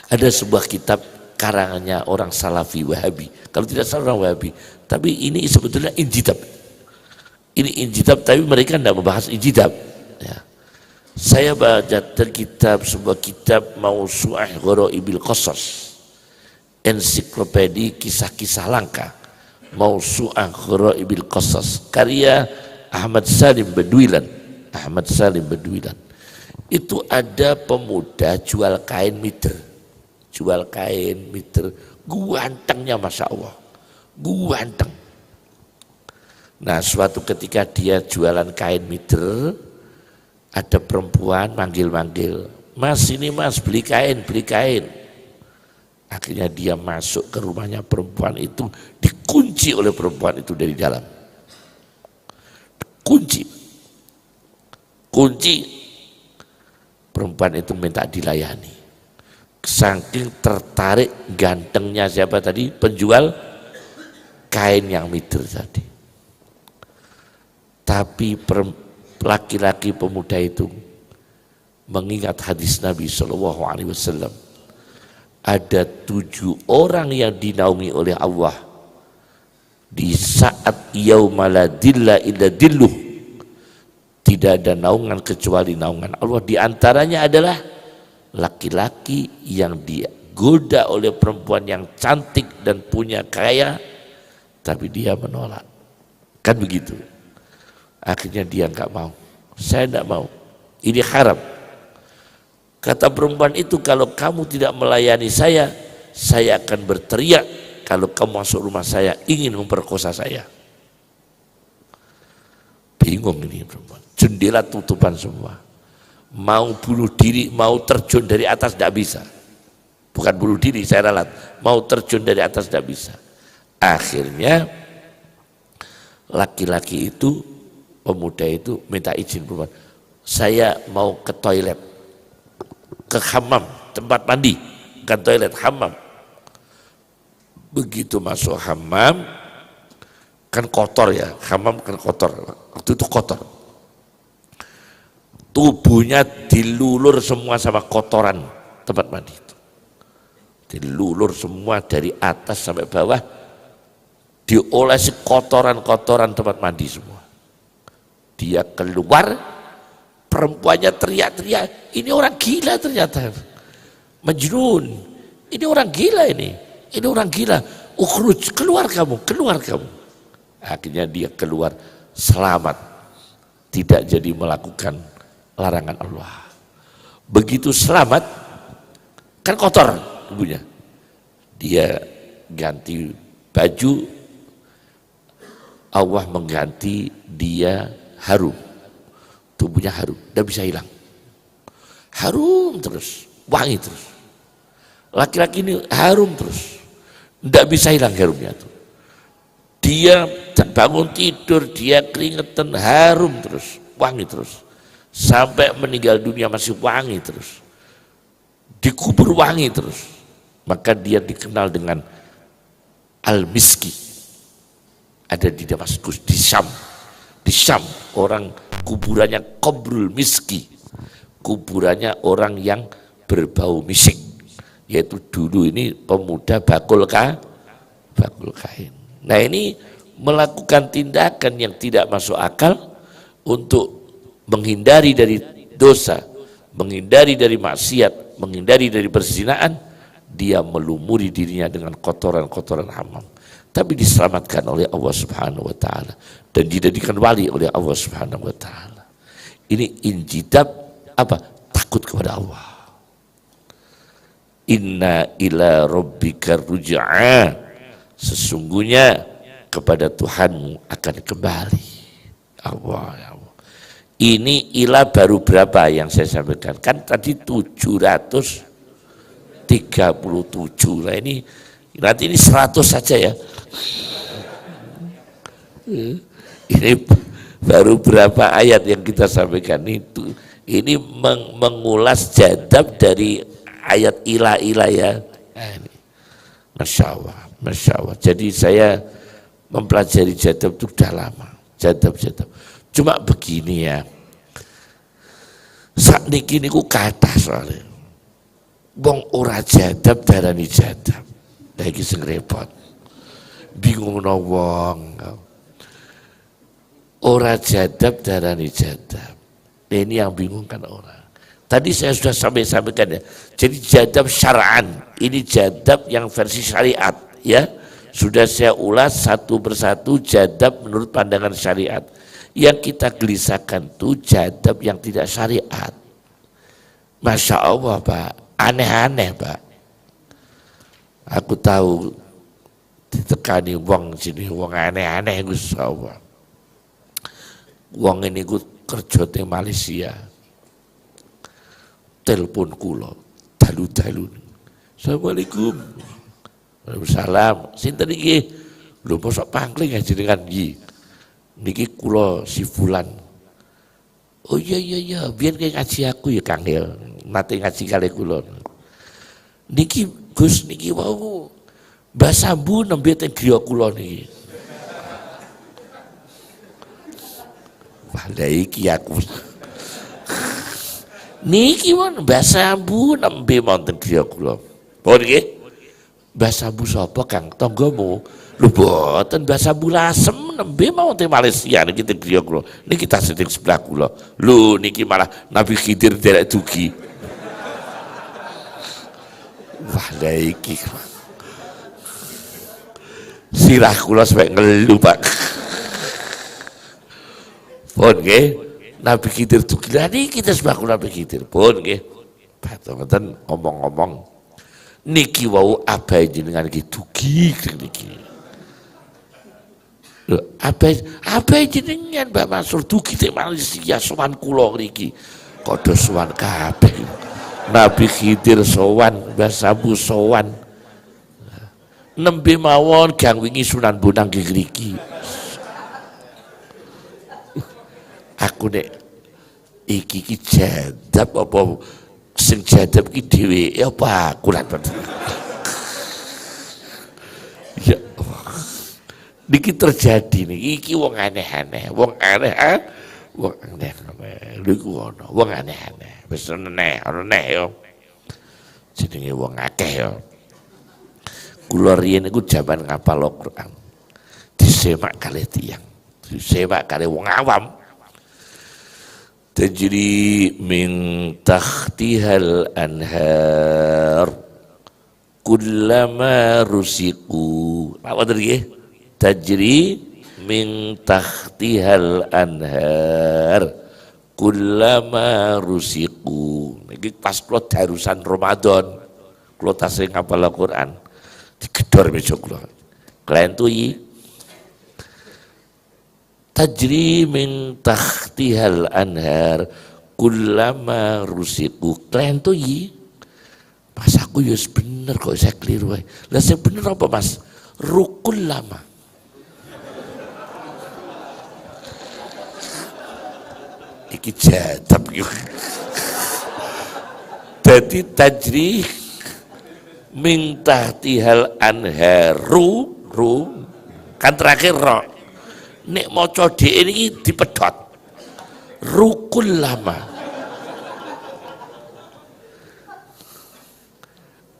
ada sebuah kitab karangannya orang Salafi Wahabi, kalau tidak salah orang Wahabi, tapi ini sebetulnya injidab. Ini injidab, tapi mereka tidak membahas injidab ya. Saya baca sebuah kitab Mausu'ah Ghoraibil Qasas, ensiklopedia kisah-kisah langka, Mausu'ah Ghoraibil Qasas, karya Ahmad Salim Badwilan. Itu ada pemuda jual kain miter, gantengnya Masya Allah, ganteng. Nah, suatu ketika dia jualan kain miter, ada perempuan manggil-manggil, Mas ini Mas, beli kain. Akhirnya dia masuk ke rumahnya perempuan itu, dikunci oleh perempuan itu dari dalam. Kunci. Perempuan itu minta dilayani. Saking tertarik gantengnya siapa tadi? Penjual kain yang miter tadi. Tapi laki-laki pemuda itu mengingat hadis Nabi SAW. Ada 7 orang yang dinaungi oleh Allah di saat yaumala dilla illa dilluh, tidak ada naungan kecuali naungan Allah. Di antaranya adalah laki-laki yang digoda oleh perempuan yang cantik dan punya kaya, tapi dia menolak, kan begitu. Akhirnya dia enggak mau, saya enggak mau, ini haram. Kata perempuan itu, kalau kamu tidak melayani saya akan berteriak kalau kamu masuk rumah saya ingin memperkosa saya? Bingung ini perempuan. Jendela tutupan semua. Mau bunuh diri, mau terjun dari atas tidak bisa. Bukan bunuh diri, saya ralat. Mau terjun dari atas tidak bisa. Akhirnya laki-laki itu, pemuda itu minta izin perempuan. Saya mau ke toilet, ke hammam, tempat mandi, bukan toilet, hammam. Begitu masuk hammam, kan kotor ya, hammam kan kotor, waktu itu kotor. Tubuhnya dilulur semua sama kotoran tempat mandi itu. Dilulur semua dari atas sampai bawah, diolesi kotoran-kotoran tempat mandi semua. Dia keluar, perempuannya teriak-teriak, ini orang gila ternyata. Majnun, ini orang gila ini orang gila. Ukhruj, keluar kamu, keluar kamu. Akhirnya dia keluar selamat, tidak jadi melakukan larangan Allah. Begitu selamat, kan kotor tubuhnya. Dia ganti baju, Allah mengganti dia harum. Tubuhnya harum, tidak bisa hilang. Harum terus, wangi terus. Laki-laki ini harum terus, tidak bisa hilang harumnya tuh. Dia bangun tidur, dia keringetan, harum terus, wangi terus. Sampai meninggal dunia masih wangi terus. Dikubur wangi terus. Maka dia dikenal dengan Al-Miski. Ada di Damaskus, di Syam. Di Syam, orang kuburannya Qabrul Miski. Kuburannya orang yang berbau misik. Yaitu dulu ini pemuda bakul kain. Nah ini melakukan tindakan yang tidak masuk akal untuk menghindari dari dosa, menghindari dari maksiat, menghindari dari perzinaan. Dia melumuri dirinya dengan kotoran-kotoran haram. Tapi diselamatkan oleh Allah Subhanahu wa taala dan dijadikan wali oleh Allah Subhanahu wa taala. Ini injidab apa? Takut kepada Allah. Inna ila rabbika ruj'a. Sesungguhnya kepada Tuhanmu akan kembali. Allah, ya Allah. Ini ila baru berapa yang saya sampaikan? Kan tadi 737. Nah ini nanti ini 100 saja ya. Ini baru berapa ayat yang kita sampaikan itu. Ini mengulas jadab dari ayat ila ya. Nah, ini. Masya Allah, Masya Allah. Jadi saya mempelajari jadab itu sudah lama. Jadab. Cuma begini ya. Saat niki niku kata soalnya. Wong ora jadab darani jadab. Lah iki sing repot. Bingung no wong. Ora jadab darani jadab. Ini yang bingung kan orang. Tadi saya sudah sampaikan ya. Jadi jadab syar'an, ini jadab yang versi syariat ya. Sudah saya ulas satu persatu jadab menurut pandangan syariat. Yang kita gelisahkan tuh jadab yang tidak syariat. Masya Allah Pak, aneh-aneh Pak. Aku tahu ditekani wong sini wong aneh-aneh Gusti Allah. Wong ini ku kerja di Malaysia. Telepon kula dalu-dalu. Assalamualaikum. Waalaikumsalam. Sinten iki? Lho mosok pangling jenengan iki. Niki kula si Fulan. Oh iya, biar kayak ngaji aku ya Kang Hil. Nate ngaji kali kula. Niki Gus niki wau Mbah Sambu nembe teng griya kula niki. Wah iki aku. Niki won Mbah Sambu nembe wonten griya kula. Pun nggih. Mbah Sambu sapa Kang? Tanggamu? Lho boten Mbah Sambu Lasem nembe mau teng Malaysia niki teng griya kula. Niki tas teng sebelah kula. Lho niki malah Nabi Khidir derek dugi. Wah lha iki. Sirah kula sampe ngelu Pak. Pun nggih. Nabi Khidir dugi. Lah niki kita sebelah kula Nabi Khidir. Pun nggih. Boten omong-omong. niki wau abai jenengan iki dugi niki. Lho, abai jenengan Mbak Mansur dugi teng Malaysia sowan kula niki. Kodho sowan kabeh. Nabi Khidir sowan, Mbah Sambu sowan. Nembe mawon gang wingi Sunan Bonang ngriki. Aku nek iki jadab apa sing jadab iki dhewe apa aku lan. Ya niki terjadi niki iki wong aneh-aneh, wong aneh niku ono, wong aneh-aneh. Wis aneh yo. Jenenge wong akeh yo. Kula riyen iku jaman ngapal Al-Qur'an. Disemak kalih tiyang, disemak kalih wong awam. Tajri min tahtihal anhar kullama rusiku. Apa tadi? Tajri min tahtihal anhar kullama rusiku. Ini pas kula darusan Ramadan, kula tasih ngapal Al-Qur'an, digedor meja kula. Klentui tajri min tahtihal anhar kullama rusiku. Klentui. Mas aku ya bener kok saya keliru. Lah saya bener apa Mas? Rukul lama. Iki jadab iki. Dadi tajri min tahtihal anharu kan terakhir ro. Nek maca dhek iki dipedhot. Rukul lama.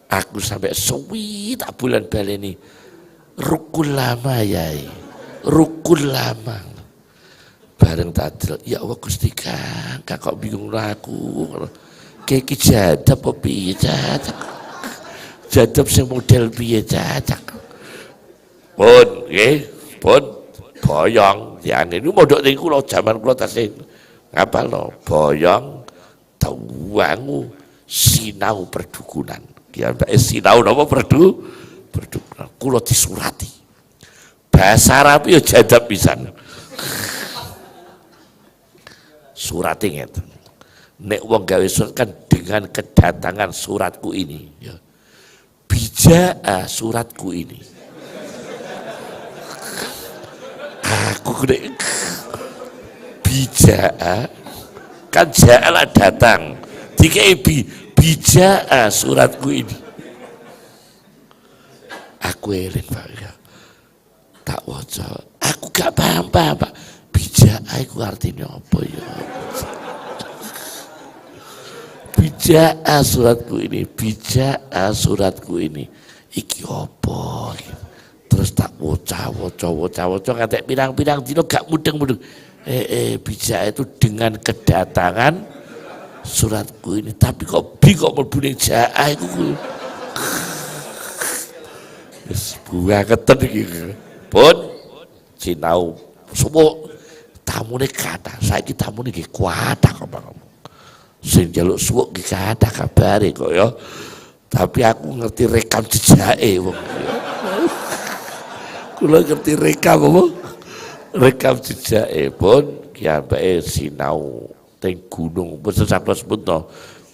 Aku sampai suwi tak bulan baleni. Rukul lama yai. Rukul lama. Bareng tadil, ya Allah Gusti Kang, kok bingung aku. Kayak iki jadab apa piye jadab? Jadab sing model piye jadab? Pun nggih, pun boyong yang ini modok ning kula jaman kula tasih ngapalno boyong tawangu sinau perdukunan. Ya sinau napa perdukunan. Kula disurati. Bahasa Arab ya jadab pisan. Surat ngeten. Nek wong gawe surat kan dengan kedatangan suratku ini ya. Bijaa suratku ini. Aku nek bijaa kan ja'ala datang. Dikai bijaa suratku ini. Aku eling Pak ya. Tak waca. Aku gak paham Pak. Bijaa iku artinya apa ya? Bijaa suratku ini, bijaa suratku ini. Iki apa? Terus tak waca ngatek pirang-pirang dino gak mudeng-mudeng. Bijaa itu dengan kedatangan suratku ini. Tapi kok mlebu ning jaa iku. Wis buah keten iki. Pun sinau semua tamune kata, saiki tamune nggih kuatah kok Pak. Sing njaluk suwuk nggih kathah kabare kok ya. Tapi aku ngerti rekam jejake wong. Kula ngerti rekam apa? Rekam jejake pun ki ambeke sinau teng gunung, mboten sampun sebut to.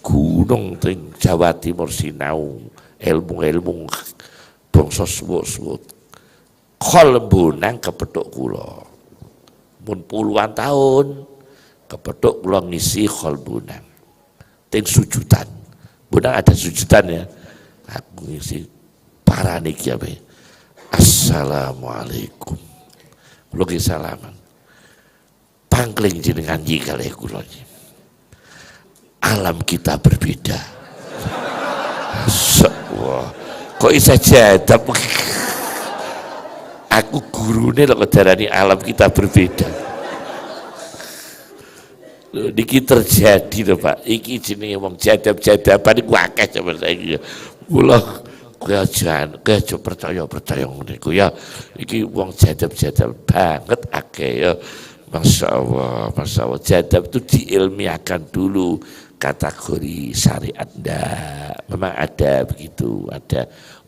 Gunung teng Jawa Timur sinau ilmu-ilmu bangsa suwuk-suwuk. Kol Bonang kepethuk kula. Mun puluhan tahun kepethuk kula ngisi Kol Bonang. Teng sujudan. Bonang ada sujudan ya. Aku ngisi parane ki ape. Assalamualaikum. Kula ki salaman. Pangling jenengan nyi kalih kula. Alam kita berbeda. Wah, kok isa jadab. Aku gurune lho darani alam kita berbeda. Lho niki terjadi lho Pak. Iki jenenge wong jadab-jadaban iku akeh sampeyan saiki. Kula aja percaya ngene iku ya. Iki wong jadab-jadab banget akeh ya. Masya Allah, Masya Allah. Jadab itu diilmiahkan dulu kategori syariat. Enggak, memang ada begitu.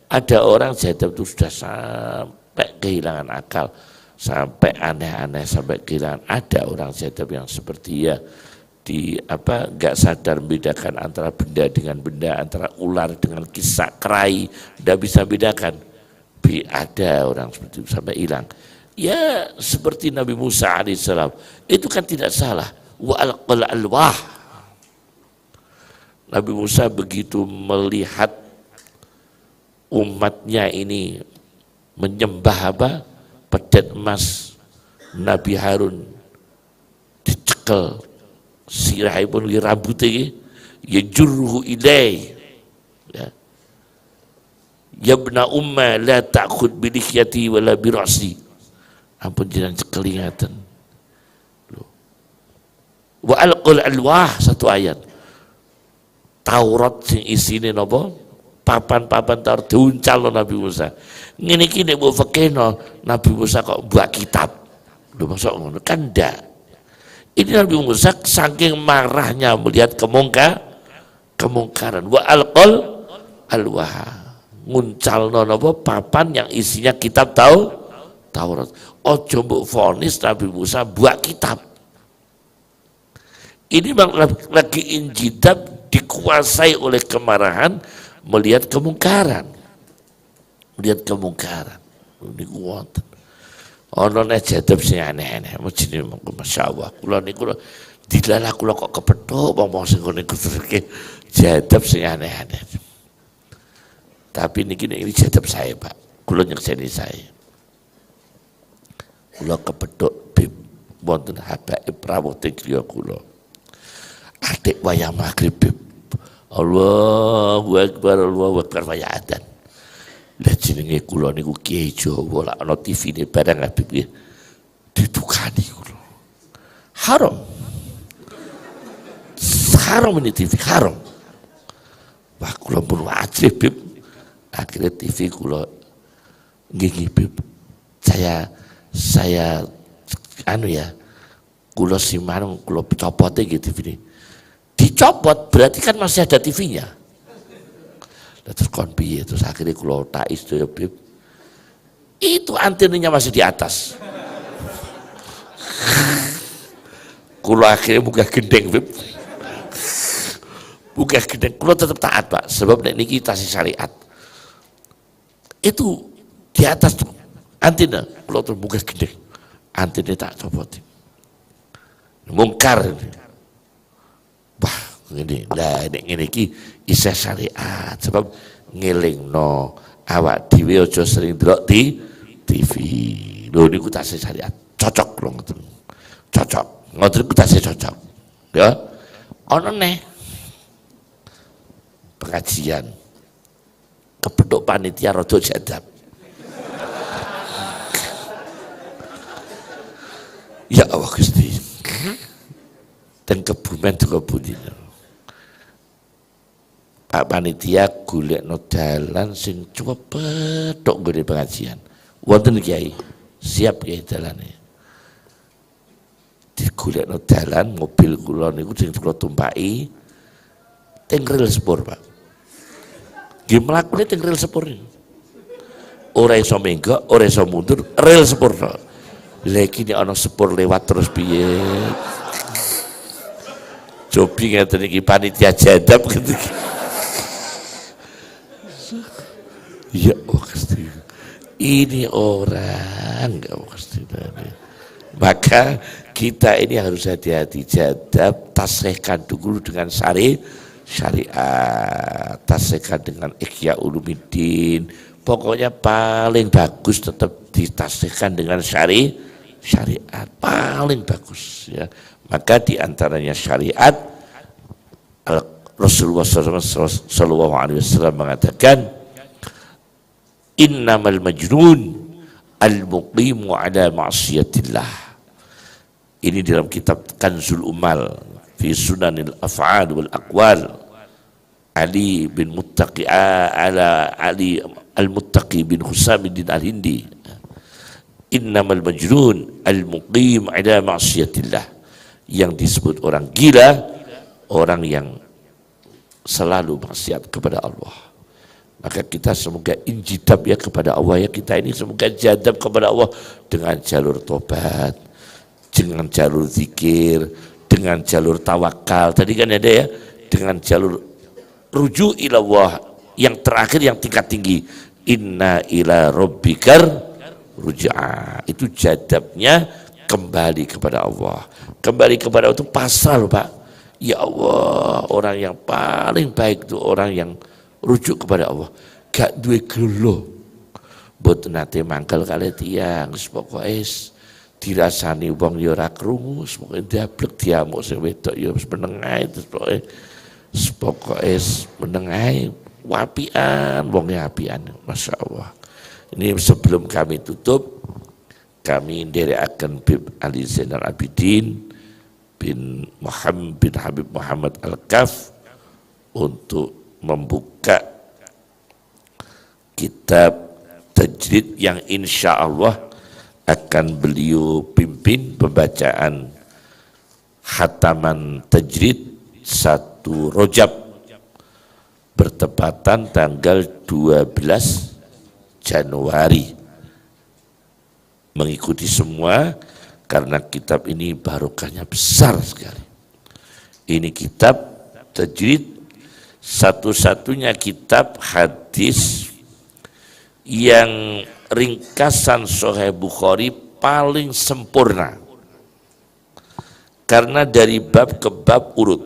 Ada orang jadab itu sudah sampai kehilangan akal, sampai aneh-aneh, sampai kehilangan. Ada orang jadab yang seperti ya nggak sadar membedakan antara benda dengan benda, antara ular dengan kisah kerai, nggak bisa bedakan. Ada orang seperti itu sampai hilang. Ya seperti Nabi Musa alaihissalam, itu kan tidak salah. Wa alqal alwah. Nabi Musa begitu melihat umatnya ini menyembah pedet emas, Nabi Harun dicekel sirahipun li rambutnya ya jurhu ilai ya bna umma la ta'khud bi lihyati wala bi ra'si, ampun jenengan cekeli ngaten. Wa alqul alwah, satu ayat Taurat sing isine napa papan-papan Taurat diuncal Nabi Musa. Ngene iki nek mbok fekeno Nabi Musa kok buat kitab. Lho masuk ngono kan ndak. Ini Nabi Musa saking marahnya melihat kemungkaran. Wa alqal alwah, nguncalno napa papan yang isinya kitab Taurat. Ojo mbok vonis Nabi Musa buat kitab. Ini lagi injidab, dikuasai oleh kemarahan melihat kemungkaran. Melihat kemungkaran. Ini kuat. Ono nek jadab sing aneh-aneh, mesti Masya Allah. Kula niku dilalah kula kok kepethuk wong sing ngene kuwi jadab sing aneh-aneh. Tapi niki ini jadab saya, Pak. Kula nyekseni saya. Kula kepethuk bib wonten habaib rawuh teng griya kula. Adik wayah magrib bib. Allahu Akbar, Allahu Akbar wayah adzan. Lah jenenge kula niku Kiai Jawa lak ana TV-ne barang Habib nggih ditukani kula. Haram. Haram ini TV, haram. Wah kula pun wajib Bib. Akhirnya TV kula nggih Bib. Saya kula siman kula copote nggih TV-ne. Dicopot berarti kan masih ada TV-nya. Terus kon piye, terus akhirnya kula tak istiyo Bib, itu antenanya masih di atas. Kula akhirnya buka gendeng Bib, buka gendeng. Kula tetap taat Pak, sebab nek niki tasih syariat itu di atas tuh antena. Kula terus buka gendeng, antena tak copotin, mungkar. Wah ini lah ini iki isih syariat, sebab ngelingno awak dhewe aja sering ndelok di TV. Lho niku tasih syariat. Cocok lho ngoten. Cocok. Ngoten niku tasih cocok. Ya. Ana neh pengajian kepethuk panitia rada jadab. Ya Allah Gusti. Dan Kebumen juga pundi. Pak panitia golekno dalan sing cepet tok nggone pengajian. Wonten Kiai, siap Kiai dalane. Digolekno dalan mobil kula niku sing kula tumpaki teng rel sepur, Pak. Nggih mlakune teng rel sepur. Ora iso menggok, ora iso mundur, rel sepur tok. Lha iki nek ana sepur lewat terus piye? Jobi ngeten iki panitia jadab gitu. Ya Gusti, ini orang enggak Gusti. Maka kita ini harus hati-hati jadab, tasihkan dulu dengan syariat, tasihkan dengan Ihya Ulumuddin. Pokoknya paling bagus tetap ditasihkan dengan syariat, paling bagus ya. Maka diantaranya syariat, Rasulullah SAW mengatakan innamal majnun al-muqimu ala ma'siyatillah. Ini dalam kitab Kanzul Umal fi Sunanil Af'al wal Aqwal Ali bin Muttaqi ala Ali al-Muttaqi bin Husamuddin al-Hindi. Innamal majnun al-muqim ala ma'siyatillah. Yang disebut orang gila, orang yang selalu maksiat kepada Allah. Maka kita semoga injidab ya kepada Allah ya, kita ini semoga jadab kepada Allah dengan jalur tobat, dengan jalur zikir, dengan jalur tawakal. Tadi kan ada ya, dengan jalur rujuk ila Allah, yang terakhir yang tingkat tinggi, inna ila rabbikar ruj'a. Itu jadabnya kembali kepada Allah. Kembali kepada Allah itu pasrah loh Pak. Ya Allah, orang yang paling baik itu orang yang rujuk kepada Allah. Gak duwe gelo. Mboten nate mangkel kali tiyang, pokoke dirasani wong ya ora krungu, pokoke dablek diamuk sing wedok ya wis meneng ae, terus pokoke meneng ae, wapian wonge apian. Masyaallah. Ini sebelum kami tutup, kami nderekaken Bib Ali Zainal Abidin bin Muhammad bin Habib Muhammad Al-Kaf untuk membuka kitab tajrid yang insya Allah akan beliau pimpin pembacaan khataman tajrid 1 Rajab bertepatan tanggal 12 Januari. Mengikuti semua karena kitab ini barokahnya besar sekali. Ini kitab tajrid satu-satunya kitab hadis yang ringkasan Sahih Bukhari paling sempurna. Karena dari bab ke bab urut.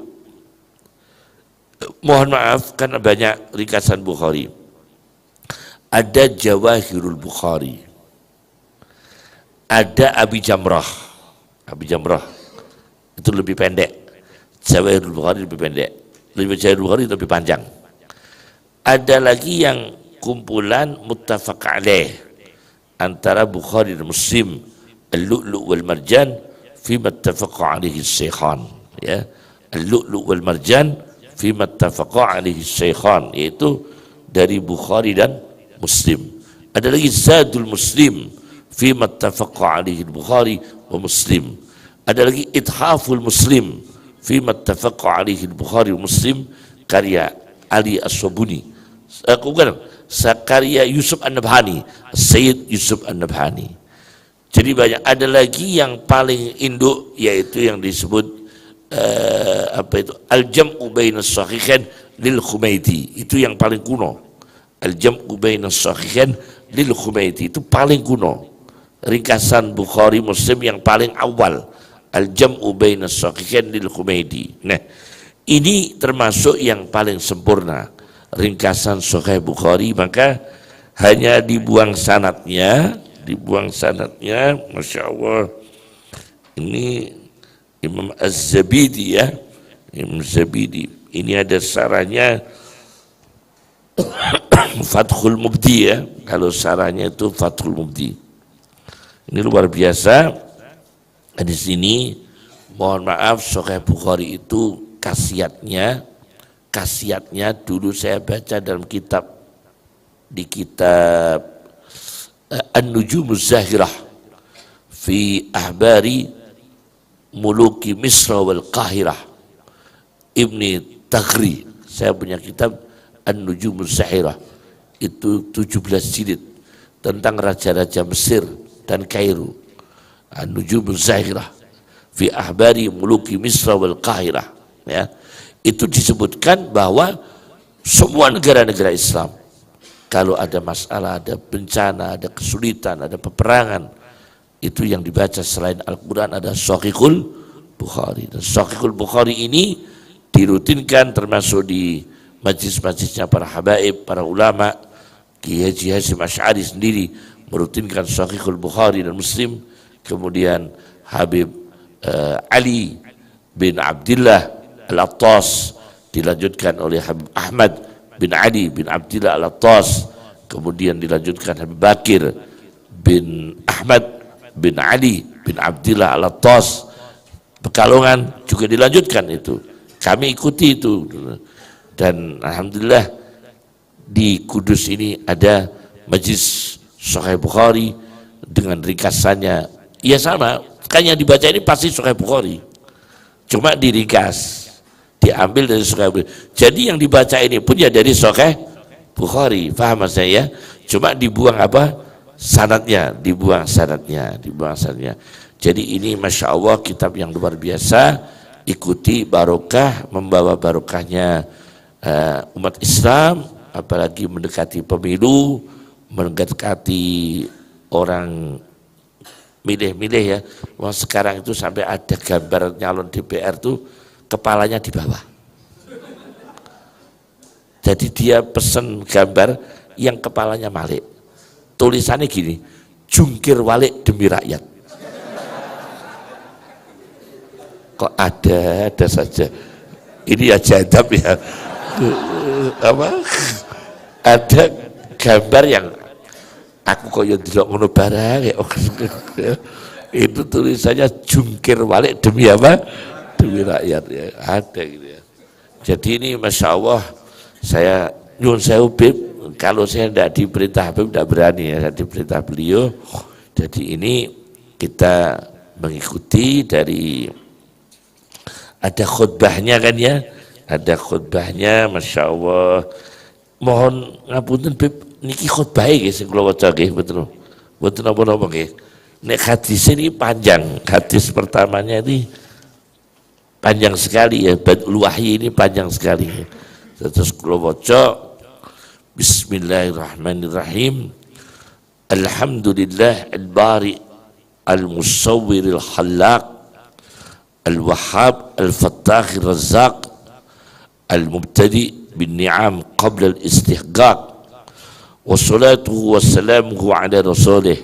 Mohon maaf karena banyak ringkasan Bukhari. Ada Jawahirul Bukhari. Ada Abi Jamrah. Abi Jamrah itu lebih pendek. Jawahirul Bukhari lebih pendek. Jawahirul Bukhari lebih panjang. Ada lagi yang kumpulan muttafaq alaih antara Bukhari dan Muslim, Al-Lu'lu' wal Marjan fi mattafaqa alaihi Syaikhan, ya. Al-Lu'lu' wal Marjan fi mattafaqa alaihi Syaikhan, yaitu dari Bukhari dan Muslim. Ada lagi Zadul Muslim fi mattafaqa alaihi Bukhari wa Muslim. Ada lagi Ithaful Muslim fi mattafaqa alaihi Bukhari wa Muslim karya Ali As-Sabuni. Bukan, karya Yusuf An-Nabhani, Sayyid Yusuf An-Nabhani. Jadi banyak. Ada lagi yang paling induk, yaitu yang disebut Al-Jam'u Bainas Sahihain lil Khumaiti. Itu yang paling kuno. Al-Jam'u Bainas Sahihain lil Khumaiti itu paling kuno. Ringkasan Bukhari Muslim yang paling awal, Al-Jam'u Bainas Sahihain lil Khumaiti. Nah, ini termasuk yang paling sempurna ringkasan Sahih Bukhari. Maka hanya dibuang sanadnya, Masya Allah. Ini Imam Az-Zabidi ya, Imam Zabidi. Ini ada sarahnya Fathul Mubdi ya. Kalau sarahnya itu Fathul Mubdi. Ini luar biasa. Di sini mohon maaf, Sahih Bukhari itu khasiatnya dulu saya baca dalam kitab, di kitab An-Nujumuz Zahirah fi Ahbari Muluki Misra wal Qahirah Ibni Taghri. Saya punya kitab An-Nujumuz Zahirah, itu 17 jilid tentang raja-raja Mesir dan Kairo. An-Nujumuz Zahirah fi Ahbari Muluki Misra wal Qahirah, ya. Itu disebutkan bahwa semua negara-negara Islam, kalau ada masalah, ada bencana, ada kesulitan, ada peperangan, itu yang dibaca selain Al-Quran ada Shahihul Bukhari. Dan Shahihul Bukhari ini dirutinkan termasuk di majlis-majlisnya para habaib, para ulama. Kiai Haji Hasyim Asy'ari sendiri merutinkan Shahihul Bukhari dan Muslim. Kemudian Habib Ali bin Abdillah Al-Attas dilanjutkan oleh Habib Ahmad bin Ali bin Abdillah Al-Attas, kemudian dilanjutkan Habib Bakir bin Ahmad bin Ali bin Abdillah Al-Attas Pekalongan, juga dilanjutkan itu. Kami ikuti itu. Dan alhamdulillah di Kudus ini ada Majlis Sahih Bukhari dengan ringkasannya. Ya sama, kan yang dibaca ini pasti Sahih Bukhari. Cuma diringkas, diambil dari Sahih Bukhari. Jadi yang dibaca ini pun ya dari Sahih Bukhari, paham saya? Cuma dibuang apa? Sanadnya, dibuang sanadnya. Jadi ini Masya Allah kitab yang luar biasa, ikuti barokah, membawa barokahnya umat Islam, apalagi mendekati pemilu, mendekati orang milih-milih ya. Wah, sekarang itu sampai ada gambar nyalon DPR tuh kepalanya di bawah. Jadi dia pesen gambar yang kepalanya malik. Tulisannya gini, jungkir walik demi rakyat. Kok ada saja. Ini ya jadab ya. Apa? Ada gambar yang aku koyo delok ngono barang ya. Itu tulisannya jungkir walik demi apa? Demi rakyat ya. Ada gitu ya. Jadi ini Masya Allah, saya nyun sewu Bib, kalau saya tidak diperintah Habib tidak berani ya, saya diperintah beliau. Jadi ini kita mengikuti dari ada khutbahnya kan ya, ada khutbahnya Masya Allah. Mohon ngapunten Bib, niki khutbahnya nggih sing kula waca nggih betul. Mboten napa-napa nggih. Nek hadis ini panjang, hadis pertamanya ini panjang sekali ya, Badul Wahyi ini panjang sekali. Terus kula waca Bismillahirrahmanirrahim. Alhamdulillah al-bari al-musawwir al-khallaq al-wahhab al-fattah al-razzaq al-mubtadi bin-ni'am qabla al-istihqaq wa salatuhu wa salamuhu ala rasulih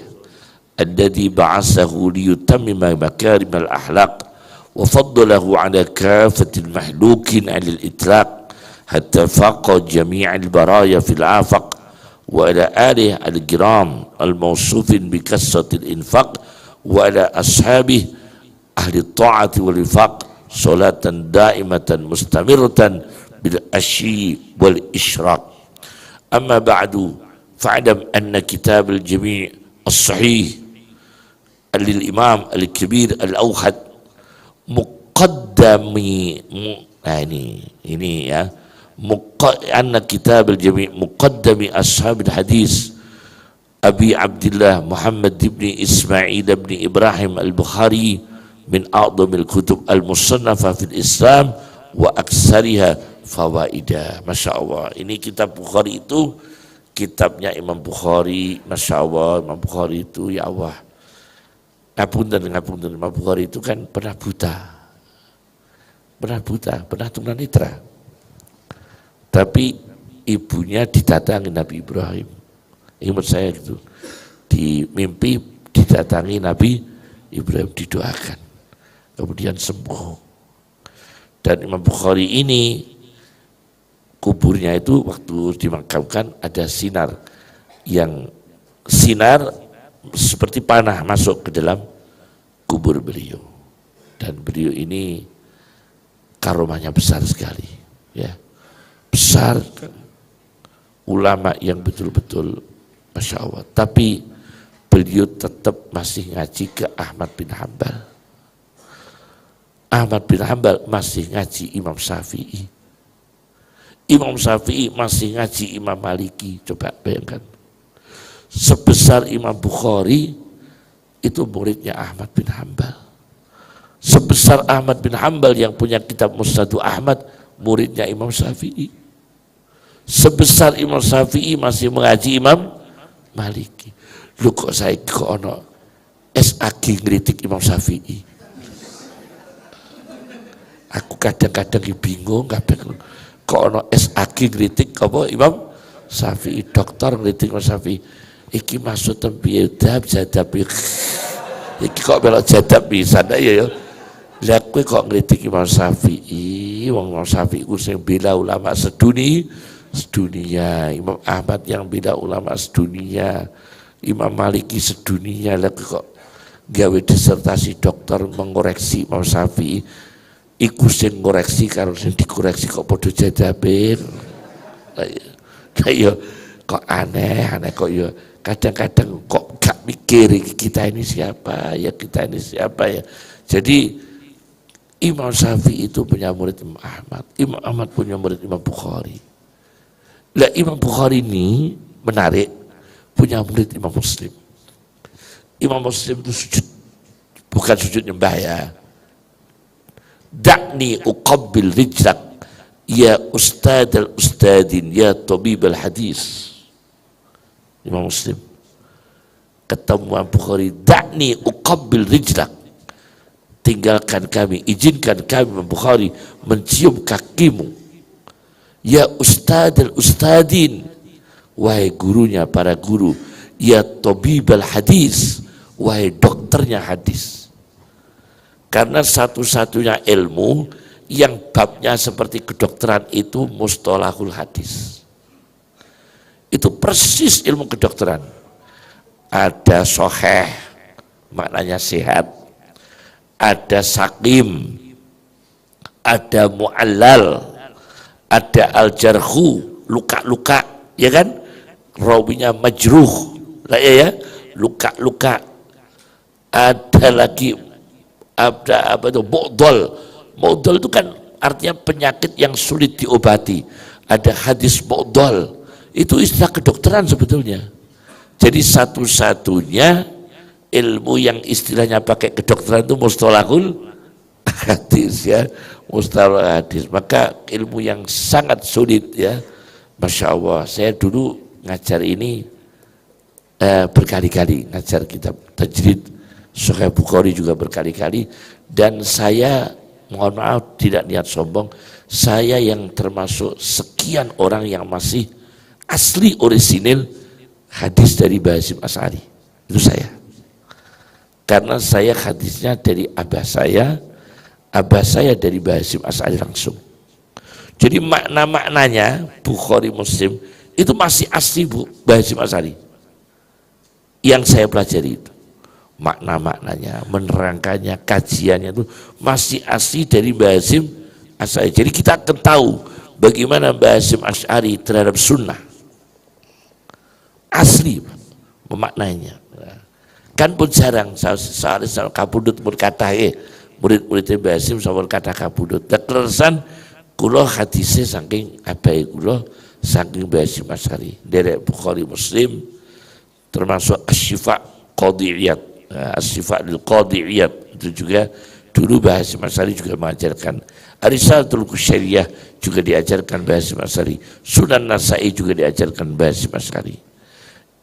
alladhi ba'asahu liyutammima makarim al-ahlaq wa faddalahu ala kafatil mahlukin ala al-itlaq hatta faqa jami'al baraya fil afaq wa ala alihi al-kiram al-mawsufin bi kasratil infaq wa ala ashabihi ahli ta'ati wal infaq salatan daimatan mustamiratan bil asyi wal isyraq. Amma ba'du fa'lam anna kitab al-jami' as-sahih lil imam al-kabir al-awhad muqaddami, nah ini ya, anna kitab al-jami' muqaddami ashabil hadis Abi Abdullah Muhammad ibn Ismail ibn Ibrahim al-Bukhari min a'dhamil kutub al-musannafa fil Islam wa aksariha fawaidah. Masya Allah, ini kitab Bukhari itu kitabnya Imam Bukhari. Masya Allah, Imam Bukhari itu ya Allah, ngapunten Imam Bukhari itu kan pernah buta, pernah tunanetra, tapi ibunya didatangi Nabi Ibrahim. Ingat saya gitu, di mimpi didatangi Nabi Ibrahim, didoakan, kemudian sembuh. Dan Imam Bukhari ini kuburnya itu waktu dimakamkan ada sinar, yang sinar seperti panah masuk ke dalam kubur beliau. Dan beliau ini karomahnya besar sekali ya, besar, ulama yang betul-betul Masya Allah. Tapi beliau tetap masih ngaji ke Ahmad bin Hanbal. Ahmad bin Hanbal masih ngaji Imam Syafi'i. Imam Syafi'i masih ngaji Imam Maliki. Coba bayangkan, sebesar Imam Bukhari itu muridnya Ahmad bin Hanbal. Sebesar Ahmad bin Hanbal yang punya kitab Musnadu Ahmad, muridnya Imam Syafi'i. Sebesar Imam Syafi'i masih mengaji Imam Maliki. Lu kok saya kok ono SAG ngritik Imam Syafi'i. Aku kadang-kadang bingung kok ono SAG ngritik apa Imam Syafi'i, dokter ngritik Imam Syafi'i. Iki maksud piye jadab iki kok belok jadab pisan ya. Lah kowe kok ngritik Imam Syafi'i, wong Imam Syafi'i ku sing bela ulama sedunia, Imam Ahmad yang bela ulama sedunia, Imam Maliki sedunia. Lah kok gawe disertasi dokter mengoreksi Imam Syafi'i, iku sing ngoreksi karo sing dikoreksi kok padha jadabin. Lah ya kok aneh kok ya, kadang-kadang kok gak mikir kita ini siapa ya, kita ini siapa ya. Jadi Imam Syafi'i itu punya murid Imam Ahmad, Imam Ahmad punya murid Imam Bukhari. Lah Imam Bukhari ini menarik, punya murid Imam Muslim. Imam Muslim itu sujud, bukan sujud nyembah ya. Da'ni uqabbil rijlak ya ustad al-ustadin ya tabib al-hadis. Imam Muslim ketemu Imam Bukhari, da'ni uqabbil rijlak, tinggalkan kami, izinkan kami Imam Bukhari mencium kakimu. Ya ustad al-ustadin, wahai gurunya para guru. Ya tabib al-hadis, wahai dokternya hadis. Karena satu-satunya ilmu yang babnya seperti kedokteran itu mustalahul hadis. Itu persis ilmu kedokteran. Ada soheh, maknanya sehat. Ada sakim, ada mu'allal, ada al-jarhu, luka-luka, ya kan? Rawinya majruh, lah ya, luka-luka. Ada lagi apa itu mu'dhal. Mu'dhal itu kan artinya penyakit yang sulit diobati. Ada hadis mu'dhal. Itu istilah kedokteran sebetulnya. Jadi satu-satunya ilmu yang istilahnya pakai kedokteran itu mustalahul hadis ya, mustalahul hadis. Maka ilmu yang sangat sulit ya. Masya Allah, saya dulu ngajar ini berkali-kali, ngajar kitab tajrid Sahih Bukhari juga berkali-kali, dan saya mohon maaf tidak niat sombong, saya yang termasuk sekian orang yang masih asli orisinil hadis dari Mbah Hasyim Asy'ari, itu saya. Karena saya hadisnya dari abah saya dari Mbah Hasyim Asy'ari langsung. Jadi makna-maknanya Bukhari Muslim itu masih asli Mbah Hasyim Asy'ari yang saya pelajari itu. Makna-maknanya, menerangkannya, kajiannya itu masih asli dari Mbah Hasyim Asy'ari. Jadi kita akan tahu bagaimana Mbah Hasyim Asy'ari terhadap sunnah asli memaknainya. Kan pun jarang soal kabudut berkata murid-muridnya Mbah Hasyim soal kata kabudut. Terkesan kula hadisnya saking abai kula saking Mbah Hasyim Asy'ari. Derek Bukhari Muslim termasuk Asy-Syifa Qadhi Iyad. As-Sifat al-Qadhi Iyad itu juga dulu Mbah Hasyim Asy'ari juga mengajarkan. Ar-Risalatul Qusyariyah juga diajarkan Mbah Hasyim Asy'ari. Sunan Nasa'i juga diajarkan Mbah Hasyim Asy'ari.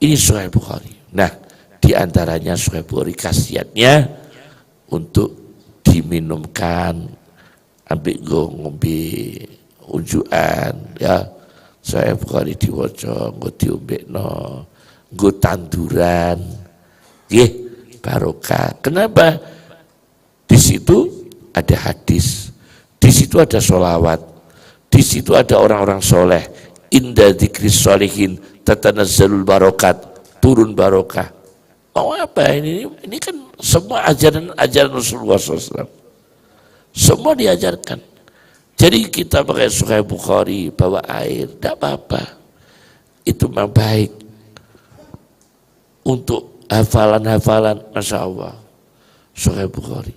Ini Sahih Bukhari. Nah, diantaranya Sahih Bukhari khasiatnya untuk diminumkan, ambil ngombe unjukan ya. Sahih Bukhari diwaca nggo diombekno, nggo tanduran. Nggih. Barokah. Kenapa? Di situ ada hadis, di situ ada sholawat, di situ ada orang-orang soleh. Inda dzikris sholihin tatanazzalul barokat, turun barokah. Mau apa ini? Ini kan semua ajaran Rasulullah SAW. Semua diajarkan. Jadi kita pakai Sahih Bukhari, bawa air, tidak apa-apa. Itu memang baik untuk hafalan-hafalan, Masya Allah. Sahih Bukhari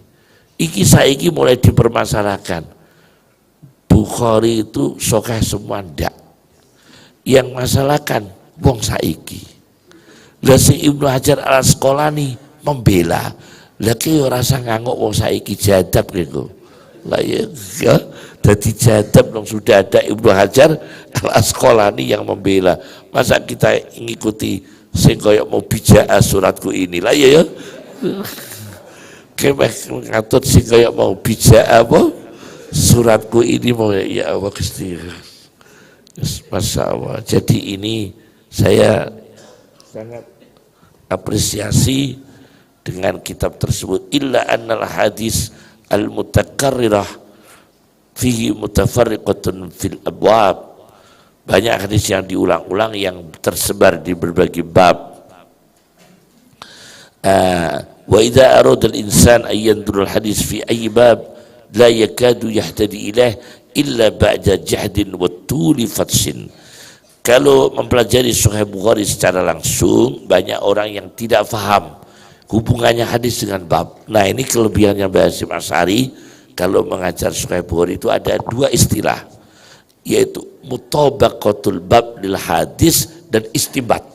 iki saiki mulai dipermasalahkan. Bukhari itu sahih semua ndak, yang masalahkan wong saiki. Lah sing Ibnu Hajar Al-Asqalani membela, lah ki ora rasa nganguk wong saiki jadab gitu. Lah ya dadi jadab dong, sudah ada Ibnu Hajar Al-Asqalani yang membela. Masa kita ngikuti sing kaya mau bijak suratku inilah ya kemeh ngatur sing kaya mau bijak apa suratku ini mau ya Allah Gusti. Masya Allah. Jadi ini saya sangat apresiasi dengan kitab tersebut. Illa annal hadis al-mutakarrirah fihi mutafarriqatun fil abwab. Banyak hadis yang diulang-ulang yang tersebar di berbagai bab. Wa idza arada al-insan an yanzura al-hadis fi ayyi bab la yakadu yahtadi ilaih illa ba'da jahdin wa tuli fatsin. Kalau mempelajari Sahih Bukhari secara langsung, banyak orang yang tidak paham hubungannya hadis dengan bab. Nah, ini kelebihannya Mbah Hasyim Asy'ari. Kalau mengajar Sahih Bukhari itu ada dua istilah, yaitu mutabaqatul bab lil hadis dan istinbat.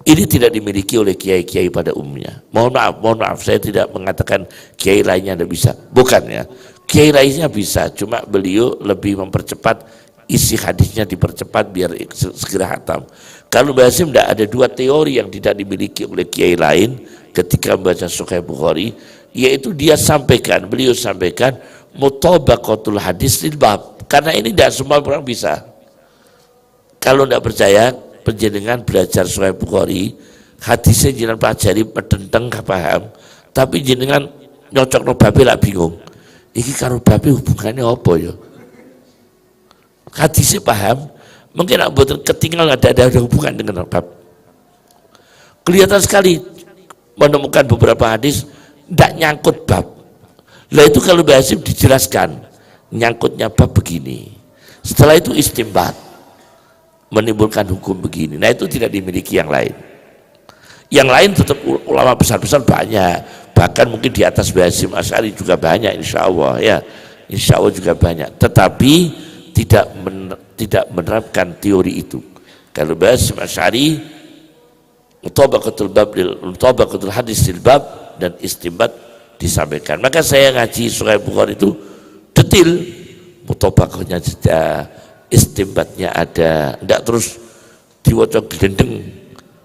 Ini tidak dimiliki oleh kiai-kiai pada umumnya. Mohon maaf, saya tidak mengatakan kiai lainnya tidak bisa. Bukan ya. Kiai lainnya bisa, cuma beliau lebih mempercepat, isi hadisnya dipercepat biar segera hatam. Kalau Mbah Hasyim tidak, ada dua teori yang tidak dimiliki oleh kiai lain ketika membaca Sahih Bukhari, yaitu beliau sampaikan mutabaqatul hadis lil bab. Karena ini tidak semua orang bisa. Kalau tidak percaya, penjenengan belajar Sahih Bukhari, hadisnya jenengan pelajari medenteng gak paham, tapi jenengan nyocok no babe lah bingung. Iki karo babe hubungannya apa ya? Hadisnya paham, mungkin nak buat ketinggalan ada hubungan dengan bab. Kelihatan sekali menemukan beberapa hadis tidak nyangkut bab. Lah itu kalau Mbah Hasyim dijelaskan nyangkutnya bab begini. Setelah itu istinbat, menimbulkan hukum begini. Nah, itu tidak dimiliki yang lain. Yang lain tetap ulama besar-besar banyak, bahkan mungkin di atas Mbah Hasyim Asy'ari juga banyak, insya Allah ya, insya Allah juga banyak. Tetapi tidak menerapkan teori itu. Kalau Mbah Hasyim Asy'ari mutabaqatul hadis lil bab dan istinbat disampaikan. Maka saya ngaji Sahih Bukhari itu detil, mutabaqahnya ada, istimbatnya ada, tidak terus diwaca gendeng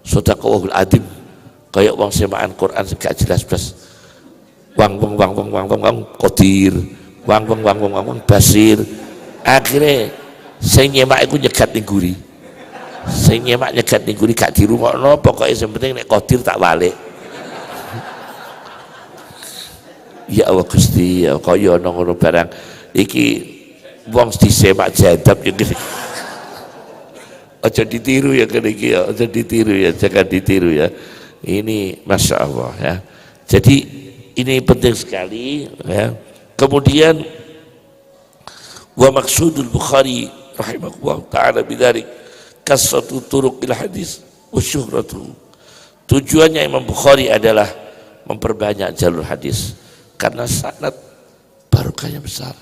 sodaqallahul adzim kayak wong semaan Quran gak jelas-jelas, wang qadir, wang basir. Akhirnya saya nyemak itu nyegat ning guri, gak dirungokno, pokoknya yang penting nek qadir tak balik. Ya Allah Gusti, ya kaya ana ngono barang iki wong disemak jadab yang gini. Aja ditiru ya kene iki ya, aja ditiru ya, jangan ditiru ya. Ini Masya Allah ya. Jadi ini penting sekali ya. Kemudian wa maksudul Bukhari rahimahullah ta'ala bidzalik kasratu turuq il hadis wa syuhratuhu. Tujuannya Imam Bukhari adalah memperbanyak jalur hadis karena sanad barokahnya besar.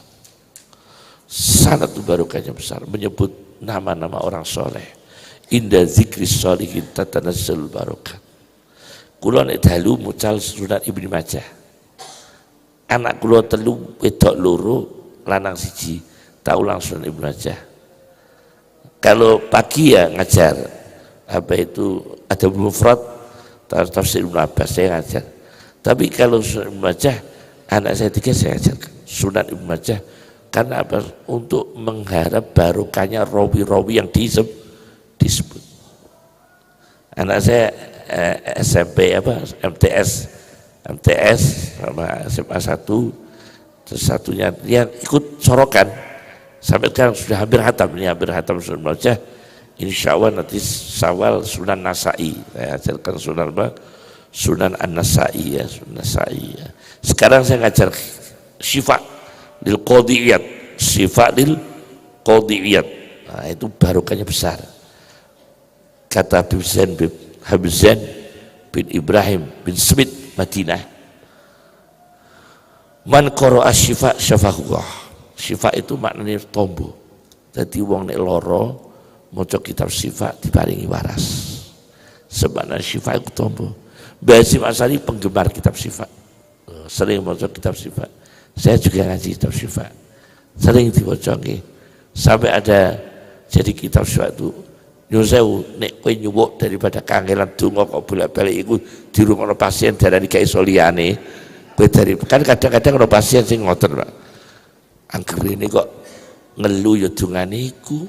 Sanad barokahnya besar, menyebut nama-nama orang soleh. Inda zikri sholihin tatanazzalul barokah. Kula nek dalu mucal Sunan Ibnu Majah. Anak kula telu wedok loro, lanang siji, tak ulang Sunan Ibnu Majah. Kalau pagi ya ngajar apa itu ada mufrad tafsir Ibnu Abbas, saya ngajar. Tapi kalau Sunan Ibnu Majah, anak saya tiga saya ajarkan Sunan Ibnu Majah. Karena apa? Untuk mengharap barokahnya rawi-rawi yang disebut. Anak saya SMP MTS sama SMA 1, terus satunya dia ikut sorokan sampai sekarang sudah hampir hatam Sunan Majah. Insya Allah nanti Syawal Sunan Nasai, saya ajarkan Sunan An-Nasai ya, Sunan Nasai ya. Sekarang saya ngajar Syifa lil qadiyat, Syifa lil qadiyat. Nah, itu barokahnya besar. Kata Habib Zain bin Ibrahim bin Smith Madinah, man qara'a syifa syafahullah. Syifa itu maknanya tombo. Jadi wong nek loro maca kitab syifa diparingi waras. Sebenarnya syifa itu tombo. Mbah Hasyim Asy'ari penggemar kitab syifa, sering maca kitab syifa. Saya juga ngaji kitab syifa, sering dibaca nggih. Sampai ada jadi kitab syifa itu nyuwun sewu nek kowe nyuwuk daripada kangelan donga kok bolak-balik iku dirungokno pasien darani gak iso liyane. Kowe dari kan kadang-kadang ono pasien sing ngoten, Pak. Anggere kok ngelu ya dongane iku.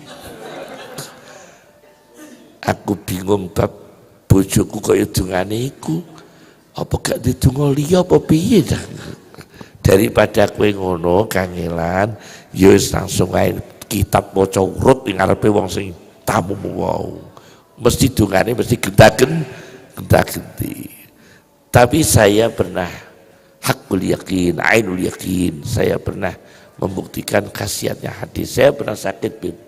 Aku bingung bab bojoku kaya dongane iku. Apa gak didonga liya apa piye dah? Daripada kowe ngono kangelan, ya wis langsung ae kitab maca urut ning ngarepe wong sing tamu wau. Mesti dongane mesti genta-genti. Tapi saya pernah hakul yakin, ainul yakin, saya pernah membuktikan khasiatnya hadis. Saya pernah sakit, Bib.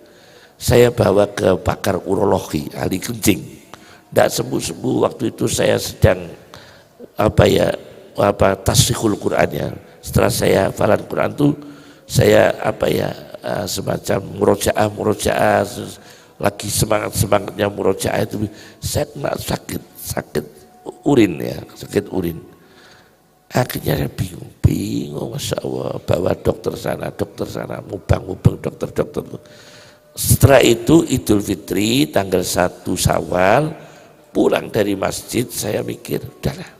Saya bawa ke pakar urologi, ahli kencing. Tidak sembuh-sembuh. Waktu itu saya sedang tasyikhul Quran ya. Setelah saya hafalan Quran itu saya semacam murojaah lagi semangatnya murojaah itu saya kena sakit urin ya, sakit urin. Akhirnya saya bingung, Masya Allah, bawa dokter sana, mubang dokter. Setelah itu Idul Fitri tanggal 1 Syawal pulang dari masjid saya mikir, udahlah,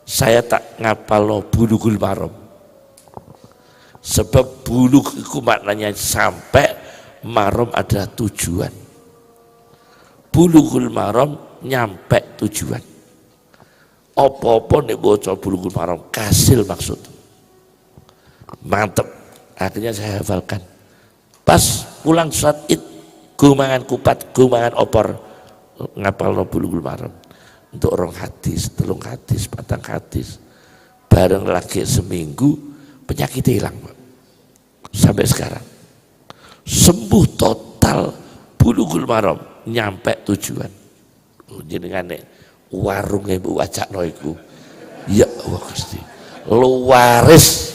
saya tak ngapal Bulughul Maram. Sebab bulugh itu maknanya sampai, maram adalah tujuan. Bulughul Maram nyampe tujuan. Apa-apa nek bocah Bulughul Maram kasil maksud. Mantep. Akhirnya saya hafalkan. Pas pulang saat Id, gumangan kupat, gumangan opor, ngapalno Bulughul Maram. Untuk orang hadis, telung hadis, patang hadis. Bareng lagi seminggu penyakitnya hilang, Pak. Sampai sekarang. Sembuh total Bulughul Maram, nyampe tujuan. Jenengan nek warungnya Bu Wacakno iku, ya Allah Gusti, luaris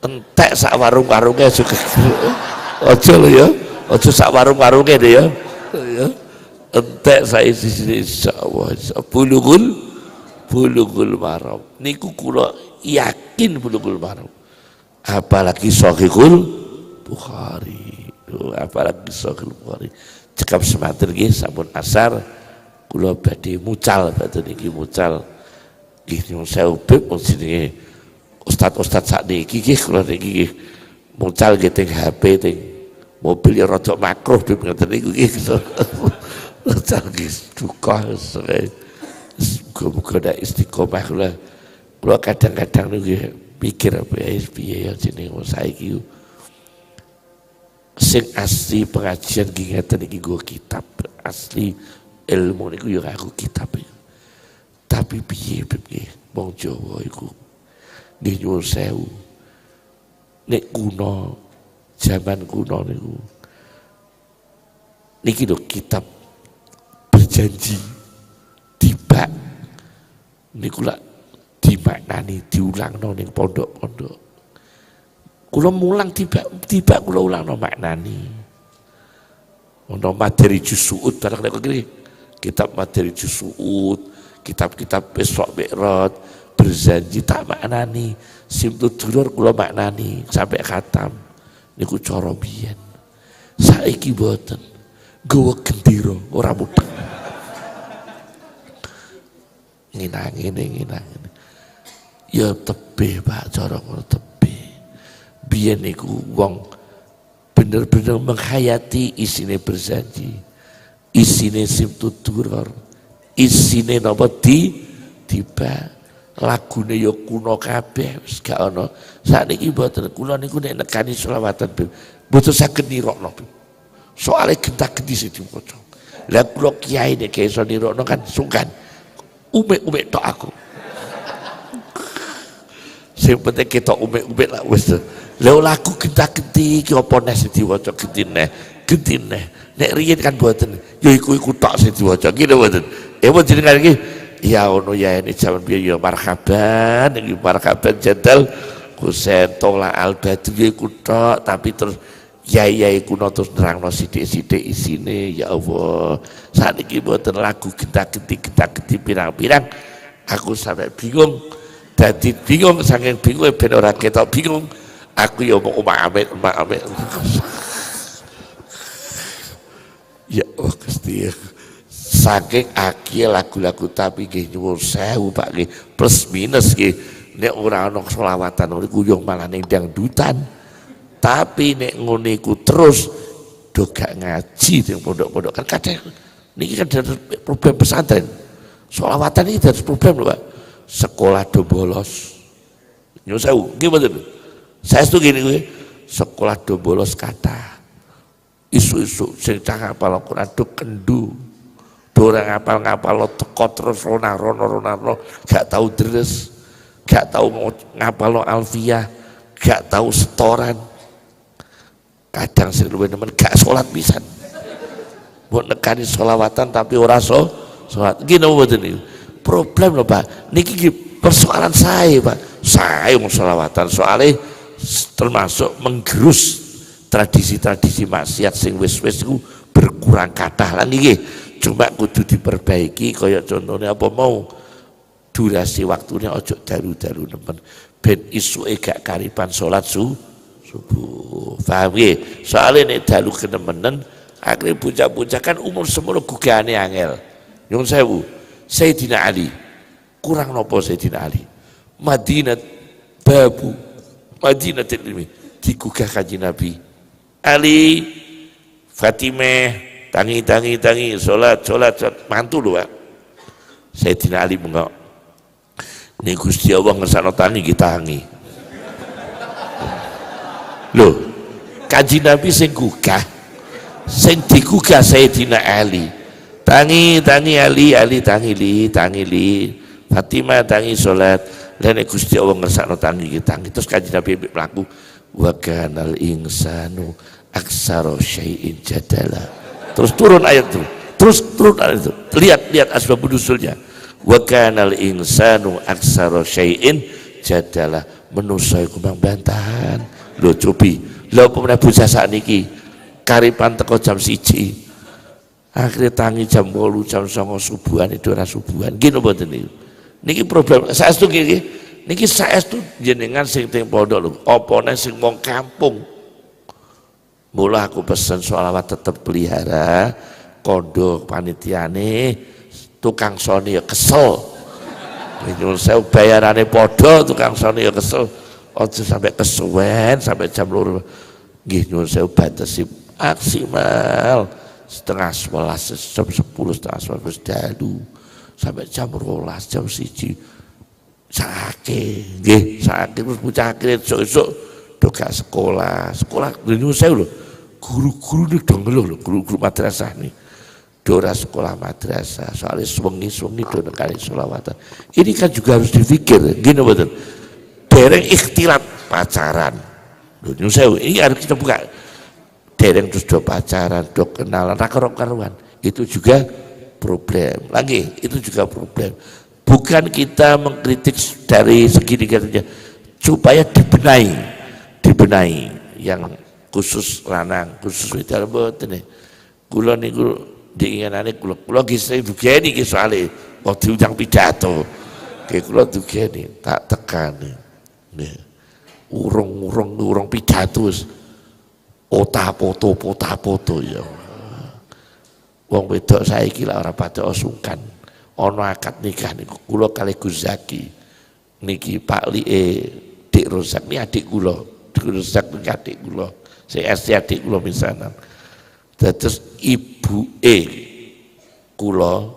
entek sak warung-warungnya juga. Ojo lo ya, ojo sak warung-warungnya deh ya, entek saya di sini insyaallah. Bulughul Maram niku kula yakin Bulughul Maram, apalagi Sahihul Bukhari, apalagi Sahihul Bukhari. Cekap semanten nggih sampun asar kula badhe mucal baten niki mucal nggih nyuwun sewu Bib jenenge ustad-ustad sakniki nggih kula niki nggih mucal nggih teng HP teng mobil ya rada makruh Bib ngoten niku nggih mucal nggih duka muga-muga ndak istiqomah kula kadang-kadang niku mikir apa ya piye ya jenenge saiki sing asli pengajian nggih ngeten iki nggo kitab asli ilmu niku ya aku kitab ya. Tapi piye nggih wong Jawa iku nggih nyuwun sewu. Nek kuno zaman kuno niku niki lho kitab berjanji tiba niku lak dimaknani diulangno ning pondok-pondok. Kula mulang tiba kula ulangno maknani. Ono materi juz suud barang nek kene kitab materi juz suud, kitab-kitab Isra Mi'raj, berjanji tak maknani, Simtud Duror kula maknani sampai khatam. Niku cara biyen. Saiki mboten. Gawa gendera ora mudeng. Nginang. Ya tebih Pak cara ngono tebih. Biyen niku wong bener-bener menghayati isine berjanji. Isine Simtud Duror, isine napa tiba lagune ya kuno kabeh wis gak ana. Sakniki mboten kula niku nek nekani selawatan mboten saged nirokno. Soale gentak-genti sing diwaca. Lah kula kiai nek iso nirokno kan sungkan. Umek-umek tok aku. Sing penting ketok umek-umek lah wis. Lah lagu gentak-genti iki apa neh sing diwaca gentine. Nek riyen kan mboten, ya iku tok sing diwaca iki lho mboten. Mboten jenengan iki ya ono ya ini jaman biyen ya marhaban jadal Husain Tola Al-Badri iku tok, tapi terus yai kuno terus nerangno sithik-sithik isine ya Allah. Sakniki mboten lagu gentak-genti pirang-pirang. Aku sampai bingung. Dadi bingung saking bingung ben ora ketok bingung. Aku ya omong amit. Ya Allah Gusti, saking akeh lagu-lagu tapi nggih nyuwun sewu Pak nggih plus minus nggih nek ora ana selawatan niku yo malah ning dangdutan. Tapi nek ngene iku terus do gak ngaji ning pondok-pondok kan kadang niki kan problem pesantren. Selawatan iki dadi problem lho Pak. Sekolah do bolos. Nyuwun sewu nggih mboten. Saestu ngene kuwi sekolah do bolos kathah. Isu-isu sing cah ngapal Al-Qur'an do kendu. Do ora ngapal teko terus rono gak tau deres, gak tau ngapalno alfiyah, gak tau setoran. Kadang sing luwih nemen gak salat pisan. Mbok nekani sholawatan tapi ora salat. Nggih napa mboten niku? Problem lho Pak. Niki persoalan saya Pak. Saya mau sholawatan soalnya termasuk menggerus tradisi-tradisi maksiat sing wis-wis iku berkurang kathah lan nggih. Cuma kudu diperbaiki kaya contohnya apa mau durasi waktunya ojo dalu-dalu nemen ben isuke gak karipan salat subuh. Paham nggih? Soalnya nek dalu kenemenen akhirnya bocah-bocah kan umur semono gugane angel. Nyuwun sewu, Sayyidina Ali kurang nopo Sayyidina Ali? Madinat babu Madinatul ilmi digugah kanjeng Nabi. Ali Fatimah tangi salat mantu lho Pak. Sayyidina Ali mengko nek Gusti Allah ngersakno tangi kita tangi. Lho, kanjeng Nabi sing gugah sing digugah Sayyidina Ali. Tangi Ali tangi li Fatimah tangi salat. Lah nek Gusti Allah ngersakno tangi kita tangi. Terus kanjeng Nabi mlaku wa kanal insanu aksara syai'in jadala. Terus turun ayat itu. Lihat asbabun nuzulnya. Wa kanal insanu aksara syai'in jadala. Manusa iku bantahan. Lho cobi. Lha apa meneh bocah sakniki karipan teko jam 1. Akhirnya tangi jam 8 jam 9 subuhan itu ora subuhan. Nggih napa mboten niku? Niki problem saestu nggih. Niki saestu jenengan sing teng pondok lho. Opone sing wong kampung. Mula aku pesen sholawat tetep pelihara. Kondo panitiane tukang soni ya kesel. Nyuwun sewu bayarane padha tukang soni ya kesel. Ojo sampai kesuwen sampai jam 2. Nggih nyuwun sewu batesi maksimal setengah 11 jam 10 setengah 11 dalu sampai jam 12 jam 1 sakit nggih sakit terus bocah akhirnya esuk-esuk do gak sekolah nyuwun sewu lho guru-guru nih do ngeluh lho guru-guru madrasah nih do ora sekolah madrasah soalnya suwengi do nekani sholawatan. Ini kan juga harus dipikir gini betul dereng ikhtilat pacaran lho nyuwun sewu ini harus kita buka dereng terus do pacaran, do kenalan, karuan itu juga problem. Lagi itu juga problem. Bukan kita mengkritik dari segi negatifnya, supaya dibenahi yang khusus lanang, khusus wedok mboten nih. Kula niku diinginane kula gisih dugeni iki soalé kok diundang pidato. Nggih kula dugeni tak tekani. Nggih. Urung pidato pota foto ya. Wong wedok saiki lak ora patok sungkan. Ana akad nikah niku kula kalih Gus Zaki. Niki Pak Lie Dik Rozak niki adik kula. Dik Rozak niki adik kula. Sing adik kula misanan. Dados ibuke kula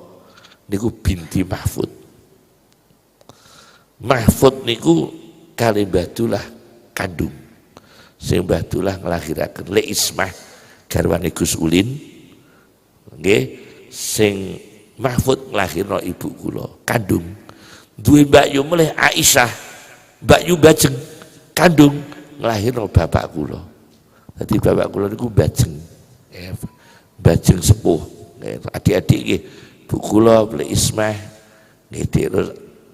niku binti Mahfud. Mahfud niku kalih Mbah Dullah kandung. Sing Mbah Dullah nglahiraken Le Ismah garwane Gus Ulin nggih sing Mahfud nglahirno ibu kula kandung duwe mbakyu melih Aisyah mbakyu Bajeng kandung nglahirno bapak kula. Dadi bapak kula niku Bajeng sepuh adik-adik nggih bu kula Le Ismah nggih Dik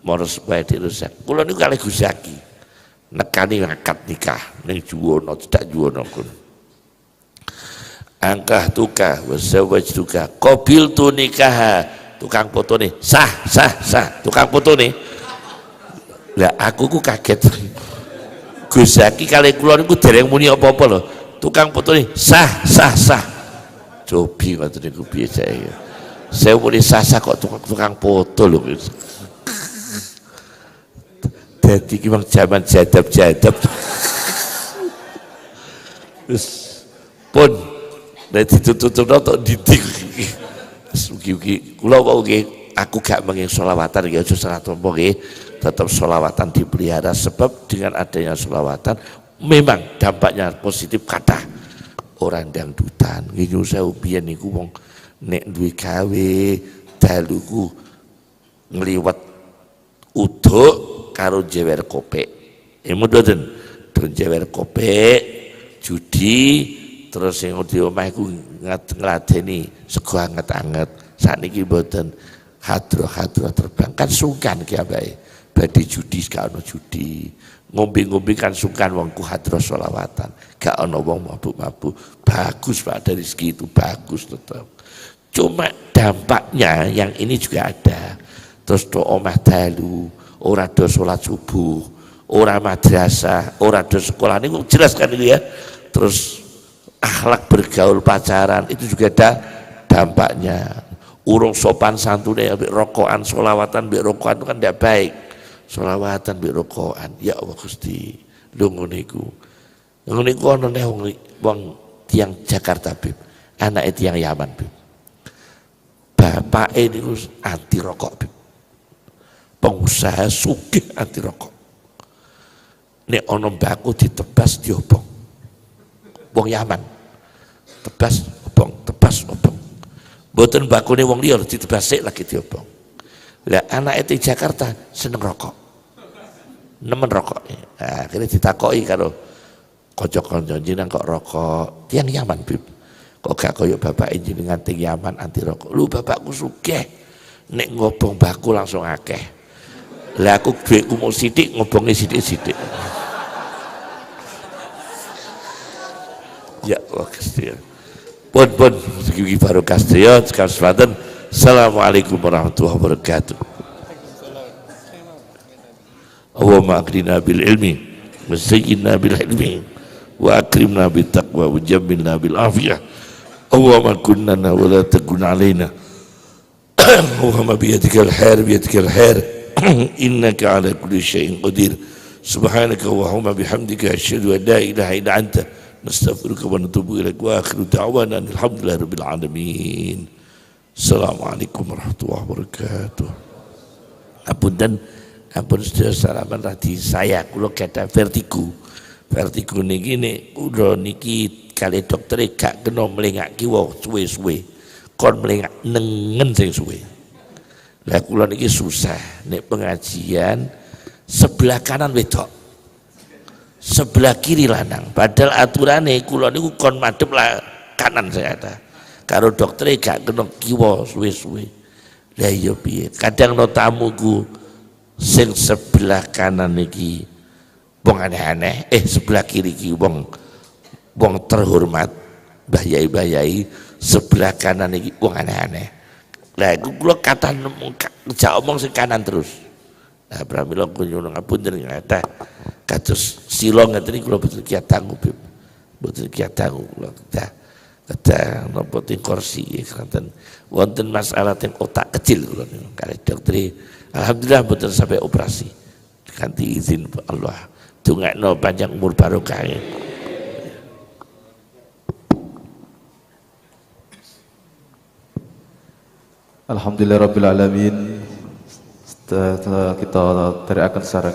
Moros Dik Rozak kula niku kalih Gus Zaki nekani akad nikah ning juwono tidak juwono kun angkah tuka wasawaj tuka qabil tu nikah tukang foto nih sah tukang foto nih lah aku ku kaget Gus Zaki kali kula niku dereng muni apa-apa lho tukang foto nih sah cobi ngoten niku piye saya muni sah kok tukang foto lho. Jadi ki zaman jadab terus pun nek ditutur-tutur tok didik ugi kula wae nggih aku gak menging sholawatan nggih aja salah tompo nggih tetap sholawatan dipelihara sebab dengan adanya sholawatan memang dampaknya positif kathah orang dangdutan nggih nyuwun sewu biyen niku wong nek duwe gawe daluku ngliwet uduk karo jewer kopek. Mboten, don jewer kopek, judi, terus sing di omah iku ngladeni sego anget-anget. Sakniki mboten hadroh terbang kan sungkan ki ambake. Badhe judi gak ono judi. Ngombe-ngombe kan sungkan wong ku hadroh sholawatan. Gak ono wong mabuk-mabuk. Bagus Pak, dari segi itu bagus tetap. Cuma dampaknya yang ini juga ada. Terus do omah dalu, ora do sholat subuh, ora madrasah, ora do sekolah. Ini jelas kan ini ya. Terus akhlak bergaul pacaran itu juga ada dampaknya. Urung sopan santun ya, rokokan, sholawatan, rokokan itu kan tidak baik. Sholawatan, rokokan, ya Allah Gusti, lu nguniku. Nguniku ono nih wong tiang Jakarta Bib, anak tiang Yaman Bib. Bapak ini anti rokok Bib. Pengusaha sugih anti rokok. Nek ono mbakku ditebas diobong. Wong Yaman. Tebas obong, tebas obong. Mboten mbakune wong liya ditebas sik lagi diobong. Lah anak itu Jakarta seneng rokok. Nemen rokok. Nah, akhirnya ditakoki karo kanca-kanca jenengan kok rokok. Tiang Yaman Bib. Kok gak koyo bapak jenengan teng Yaman anti rokok. Lu bapakku sugih. Nek ngobong mbakku langsung akeh. Lah aku duitku mau sithik ngobonge sithik-sithik. Ya Allah Gusti. Pun segi barokah sedaya sekalian. Assalamualaikum warahmatullahi wabarakatuh. Allahumma akrina bil ilmi wa sayyidina bil ilmi wa akrimna bit taqwa wa jammilna bil afiyah. Allahumma kunna wa la takun alaina. Allahumma biyadikal khair innaka ala kulli syai'in qadir. Subhanaka Allahumma bihamdika asyhadu an la ilaha illa anta nastaghfiruka wa natubu ilaik wa akhiru da'wana alhamdulillahi rabbil alamin. Assalamualaikum warahmatullahi wabarakatuh. Ampun sudah salaman tadi saya kula gadah vertigo. Vertigo niki nek kula niki kali dokter gak kena mlengak kiwa suwe-suwe. Kon mlengak nengen sing suwe. Lah kula niki susah nek pengajian sebelah kanan wedok. Sebelah kiri lanang. Padahal aturane kula niku kon madhep lah kanan saya ada. Karo dokter gak kena kiwa suwe-suwe. Lah iya piye? Kadang no tamuku sing sebelah kanan iki wong aneh-aneh, sebelah kiri iki wong terhormat, Mbah Yai, sebelah kanan iki wong aneh-aneh. Lah iku kula kata ngejak omong sing kanan terus. Nah, pramila kula nyuwun ngapunten ngathah kados sila ngeten iki kula boten kiat tangguh, Bib. Boten kiat tangguh kula kedah napa teng kursi kanten wonten masalah teng otak kecil kula niku kali dokter alhamdulillah mboten sampai operasi kanthi izin Allah dongakno panjang umur barokah. Alhamdulillahirabbil alamin. Kita teriakan secara